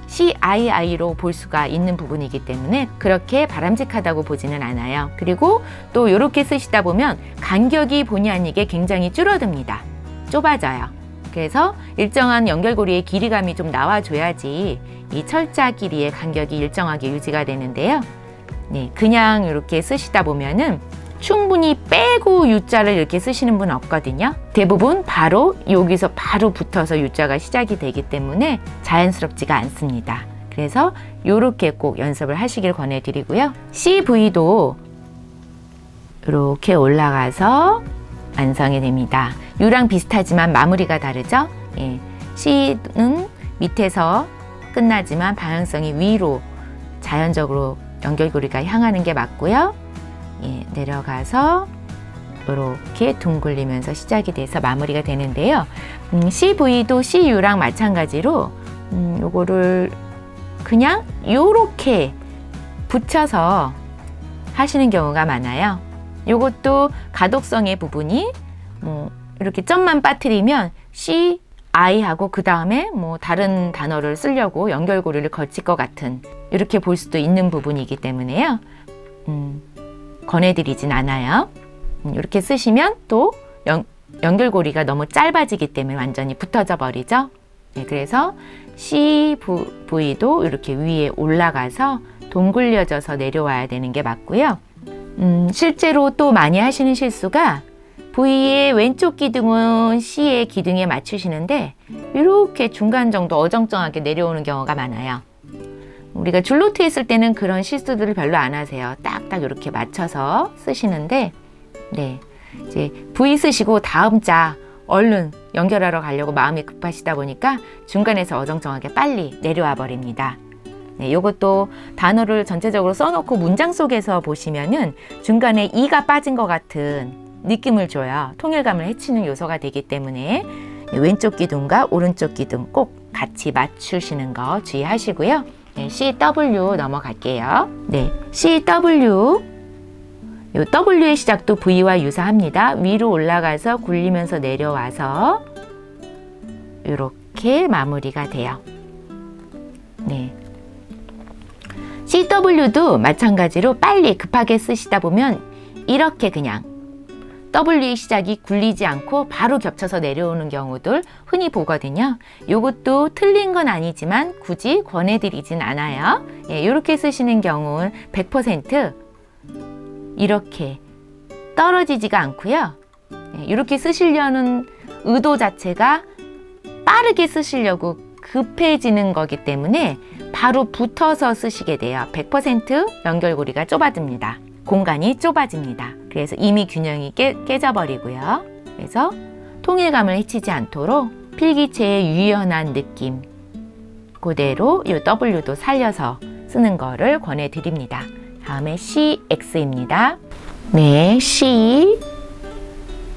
CII로 볼 수가 있는 부분이기 때문에 그렇게 바람직하다고 보지는 않아요. 그리고 또 이렇게 쓰시다 보면 간격이 본의 아니게 굉장히 줄어듭니다. 좁아져요. 그래서 일정한 연결고리의 길이감이 좀 나와줘야지 이 철자 길이의 간격이 일정하게 유지가 되는데요. 네, 그냥 이렇게 쓰시다 보면은 충분히 빼고 U자를 이렇게 쓰시는 분은 없거든요. 대부분 바로 여기서 바로 붙어서 U자가 시작이 되기 때문에 자연스럽지가 않습니다. 그래서 이렇게 꼭 연습을 하시길 권해드리고요. CV도 이렇게 올라가서 완성이 됩니다. U랑 비슷하지만 마무리가 다르죠. 예, C는 밑에서 끝나지만 방향성이 위로 자연적으로 연결고리가 향하는 게 맞고요. 예, 내려가서 이렇게 둥글리면서 시작이 돼서 마무리가 되는데요. CV도 CU랑 마찬가지로 요거를 그냥 요렇게 붙여서 하시는 경우가 많아요. 요것도 가독성의 부분이 이렇게 점만 빠뜨리면 CI하고 그 다음에 다른 단어를 쓰려고 연결고리를 거칠 것 같은 이렇게 볼 수도 있는 부분이기 때문에요. 권해드리진 않아요. 이렇게 쓰시면 또 연결고리가 너무 짧아지기 때문에 완전히 붙어져 버리죠. 네, 그래서 CV도 이렇게 위에 올라가서 동굴려져서 내려와야 되는 게 맞고요. 실제로 또 많이 하시는 실수가 V의 왼쪽 기둥은 C의 기둥에 맞추시는데 이렇게 중간 정도 어정쩡하게 내려오는 경우가 많아요. 우리가 줄노트 했을 때는 그런 실수들을 별로 안 하세요. 딱딱 이렇게 맞춰서 쓰시는데, 네, 이제 V 쓰시고 다음 자 얼른 연결하러 가려고 마음이 급하시다 보니까 중간에서 어정쩡하게 빨리 내려와 버립니다. 네, 이것도 단어를 전체적으로 써놓고 문장 속에서 보시면은 중간에 E가 빠진 것 같은 느낌을 줘요. 통일감을 해치는 요소가 되기 때문에 왼쪽 기둥과 오른쪽 기둥 꼭 같이 맞추시는 거 주의하시고요. 네, CW 넘어갈게요. 네, CW. 요 W의 시작도 V와 유사합니다. 위로 올라가서 굴리면서 내려와서 이렇게 마무리가 돼요. 네. CW도 마찬가지로 빨리 급하게 쓰시다 보면 이렇게 그냥 W의 시작이 굴리지 않고 바로 겹쳐서 내려오는 경우들 흔히 보거든요. 이것도 틀린 건 아니지만 굳이 권해드리진 않아요. 예, 이렇게 쓰시는 경우는 100% 이렇게 떨어지지가 않고요. 예, 이렇게 쓰시려는 의도 자체가 빠르게 쓰시려고 급해지는 거기 때문에 바로 붙어서 쓰시게 돼요. 100% 연결고리가 좁아집니다. 공간이 좁아집니다. 그래서 이미 균형이 깨져버리고요. 그래서 통일감을 해치지 않도록 필기체의 유연한 느낌 그대로 이 W도 살려서 쓰는 거를 권해드립니다. 다음에 CX입니다. 네,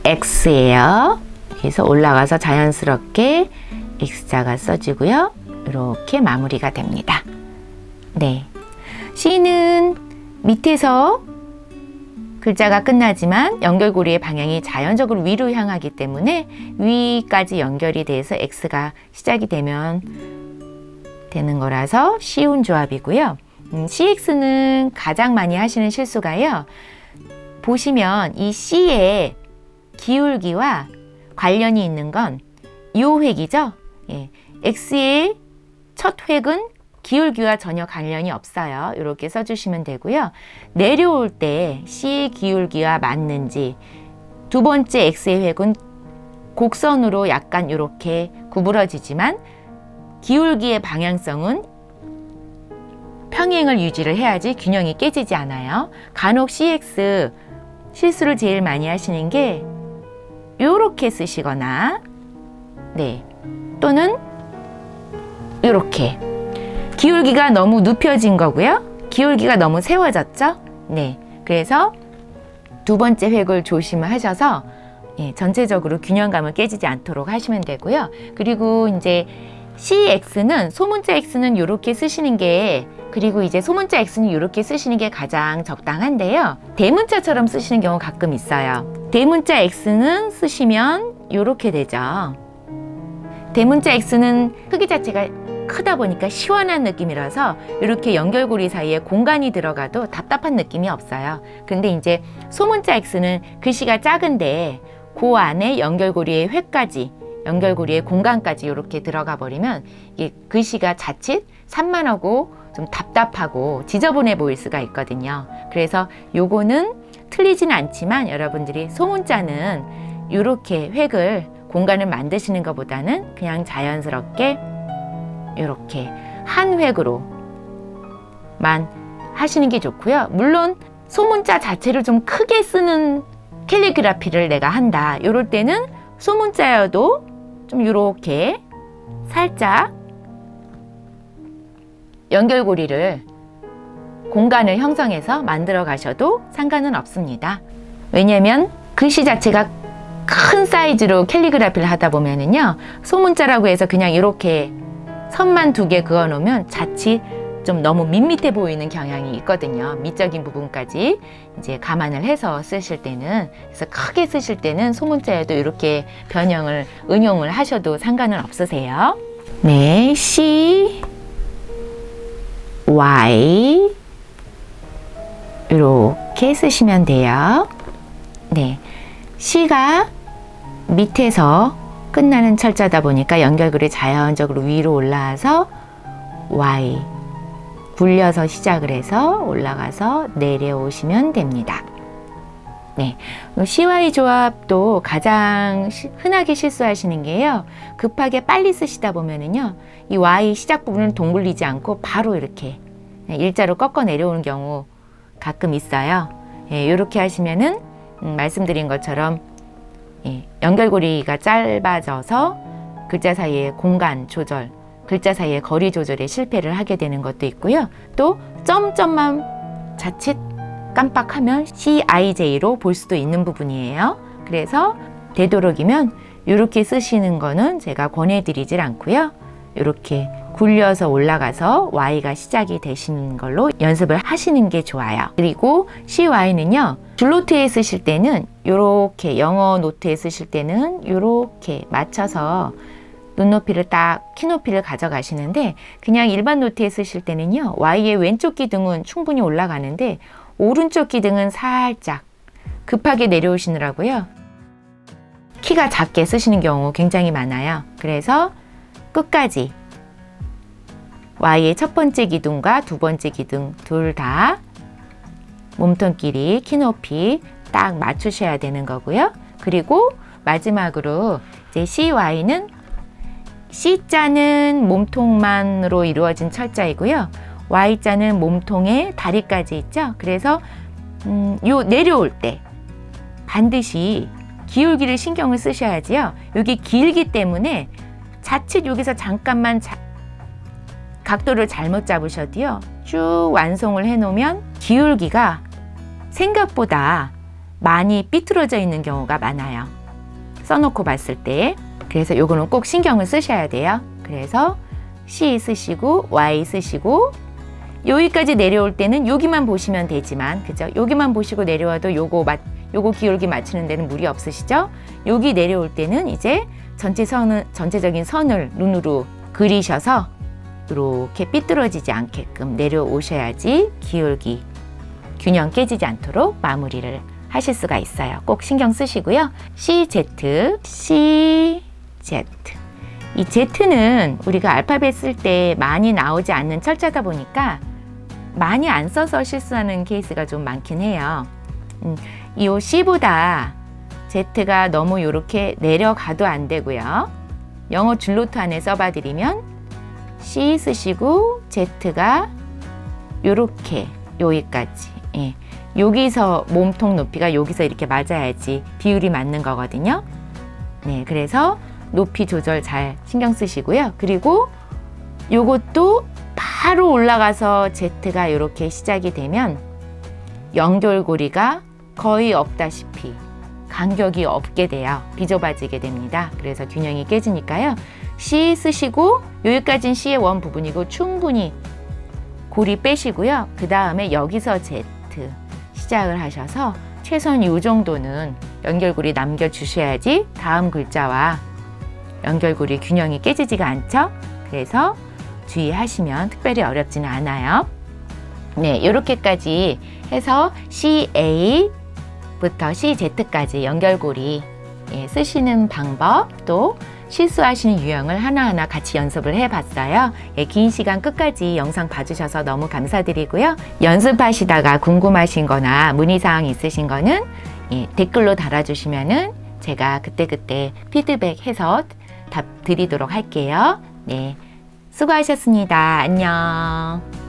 CX예요. 그래서 올라가서 자연스럽게 X자가 써지고요. 이렇게 마무리가 됩니다. 네, C는 밑에서 글자가 끝나지만 연결고리의 방향이 자연적으로 위로 향하기 때문에 위까지 연결이 돼서 X가 시작이 되는 거라서 쉬운 조합이고요. CX는 가장 많이 하시는 실수가요. 보시면 이 C의 기울기와 관련이 있는 건 이 획이죠. 예. X의 첫 획은 기울기와 전혀 관련이 없어요. 이렇게 써주시면 되고요. 내려올 때 C의 기울기와 맞는지 두 번째 X의 획은 곡선으로 약간 이렇게 구부러지지만 기울기의 방향성은 평행을 유지를 해야지 균형이 깨지지 않아요. 간혹 CX 실수를 제일 많이 하시는 게 이렇게 쓰시거나 네, 또는 이렇게 기울기가 너무 눕혀진 거고요. 기울기가 너무 세워졌죠? 네, 그래서 두 번째 획을 조심하셔서 전체적으로 균형감을 깨지지 않도록 하시면 되고요. 그리고 이제 CX는 소문자 X는 이렇게 쓰시는 게, 그리고 이제 소문자 X는 이렇게 쓰시는 게 가장 적당한데요. 대문자처럼 쓰시는 경우 가끔 있어요. 대문자 X는 쓰시면 이렇게 되죠. 대문자 X는 크기 자체가 크다 보니까 시원한 느낌이라서 이렇게 연결고리 사이에 공간이 들어가도 답답한 느낌이 없어요. 근데 이제 소문자 X는 글씨가 작은데 그 안에 연결고리의 획까지, 연결고리의 공간까지 이렇게 들어가 버리면 이게 글씨가 자칫 산만하고 좀 답답하고 지저분해 보일 수가 있거든요. 그래서 요거는 틀리지는 않지만 여러분들이 소문자는 이렇게 획을, 공간을 만드시는 것보다는 그냥 자연스럽게 이렇게 한 획으로만 하시는 게 좋고요. 물론 소문자 자체를 좀 크게 쓰는 캘리그라피를 내가 한다, 이럴 때는 소문자여도 좀 이렇게 살짝 연결고리를, 공간을 형성해서 만들어 가셔도 상관은 없습니다. 왜냐하면 글씨 자체가 큰 사이즈로 캘리그라피를 하다 보면은요, 소문자라고 해서 그냥 이렇게 선만 두 개 그어 놓으면 자칫 좀 너무 밋밋해 보이는 경향이 있거든요. 미적인 부분까지 이제 감안을 해서 쓰실 때는, 그래서 크게 쓰실 때는 소문자에도 이렇게 변형을, 응용을 하셔도 상관은 없으세요. 네, C, Y 이렇게 쓰시면 돼요. 네, C가 밑에서 끝나는 철자다 보니까 연결고리 자연적으로 위로 올라와서 Y 굴려서 시작을 해서 올라가서 내려오시면 됩니다. 네, CY 조합도 가장 흔하게 실수하시는 게요, 급하게 빨리 쓰시다 보면은요, 이 Y 시작 부분을 동굴리지 않고 바로 이렇게 일자로 꺾어 내려오는 경우 가끔 있어요. 이렇게 하시면은 말씀드린 것처럼 연결고리가 짧아져서 글자 사이의 공간 조절, 글자 사이의 거리 조절에 실패를 하게 되는 것도 있고요. 또 점점만 자칫 깜빡하면 CIJ로 볼 수도 있는 부분이에요. 그래서 되도록이면 이렇게 쓰시는 거는 제가 권해드리질 않고요. 이렇게 굴려서 올라가서 Y가 시작이 되시는 걸로 연습을 하시는 게 좋아요. 그리고 CY는요, 줄노트에 쓰실 때는 이렇게, 영어 노트에 쓰실 때는 이렇게 맞춰서 눈높이를 딱, 키높이를 가져가시는데, 그냥 일반 노트에 쓰실 때는요, Y의 왼쪽 기둥은 충분히 올라가는데 오른쪽 기둥은 살짝 급하게 내려오시느라고요, 키가 작게 쓰시는 경우 굉장히 많아요. 그래서 끝까지 Y의 첫 번째 기둥과 두 번째 기둥 둘 다 몸통 길이, 키높이 딱 맞추셔야 되는 거고요. 그리고 마지막으로 이제 CY는 C자는 몸통만으로 이루어진 철자이고요. Y자는 몸통에 다리까지 있죠. 그래서 요 내려올 때 반드시 기울기를 신경을 쓰셔야지요. 여기 길기 때문에 자칫 여기서 잠깐만 각도를 잘못 잡으셔도요, 쭉 완성을 해 놓으면 기울기가 생각보다 많이 삐뚤어져 있는 경우가 많아요. 써놓고 봤을 때. 그래서 요거는 꼭 신경을 쓰셔야 돼요. 그래서 C 쓰시고 Y 쓰시고, 여기까지 내려올 때는 여기만 보시면 되지만, 그죠? 여기만 보시고 내려와도 요거 기울기 맞추는 데는 무리 없으시죠? 여기 내려올 때는 이제 전체적인 선을 눈으로 그리셔서 이렇게 삐뚤어지지 않게끔 내려오셔야지 기울기, 균형 깨지지 않도록 마무리를 하실 수가 있어요. 꼭 신경 쓰시고요. CZ. 이 Z는 우리가 알파벳 쓸 때 많이 나오지 않는 철자다 보니까 많이 안 써서 실수하는 케이스가 좀 많긴 해요. 이 C보다 Z가 너무 이렇게 내려가도 안 되고요. 영어 줄노트 안에 써봐 드리면 C 쓰시고 Z가 요렇게 여기까지, 여기서 몸통 높이가 여기서 이렇게 맞아야지 비율이 맞는 거거든요. 네, 그래서 높이 조절 잘 신경 쓰시고요. 그리고 요것도 바로 올라가서 Z가 이렇게 시작이 되면 연결고리가 거의 없다시피 간격이 없게 돼요. 비좁아지게 됩니다. 그래서 균형이 깨지니까요. C 쓰시고 여기까지는 C의 원 부분이고 충분히 고리 빼시고요. 그 다음에 여기서 Z 시작을 하셔서 최소한 이 정도는 연결고리 남겨주셔야지 다음 글자와 연결고리 균형이 깨지지가 않죠. 그래서 주의하시면 특별히 어렵지는 않아요. 네, 이렇게까지 해서 CA부터 CZ까지 연결고리 쓰시는 방법 또 실수하시는 유형을 하나하나 같이 연습을 해봤어요. 긴 시간 끝까지 영상 봐주셔서 너무 감사드리고요. 연습하시다가 궁금하신 거나 문의사항 있으신 거는 댓글로 달아주시면은 제가 그때그때 피드백해서 답 드리도록 할게요. 네, 수고하셨습니다. 안녕.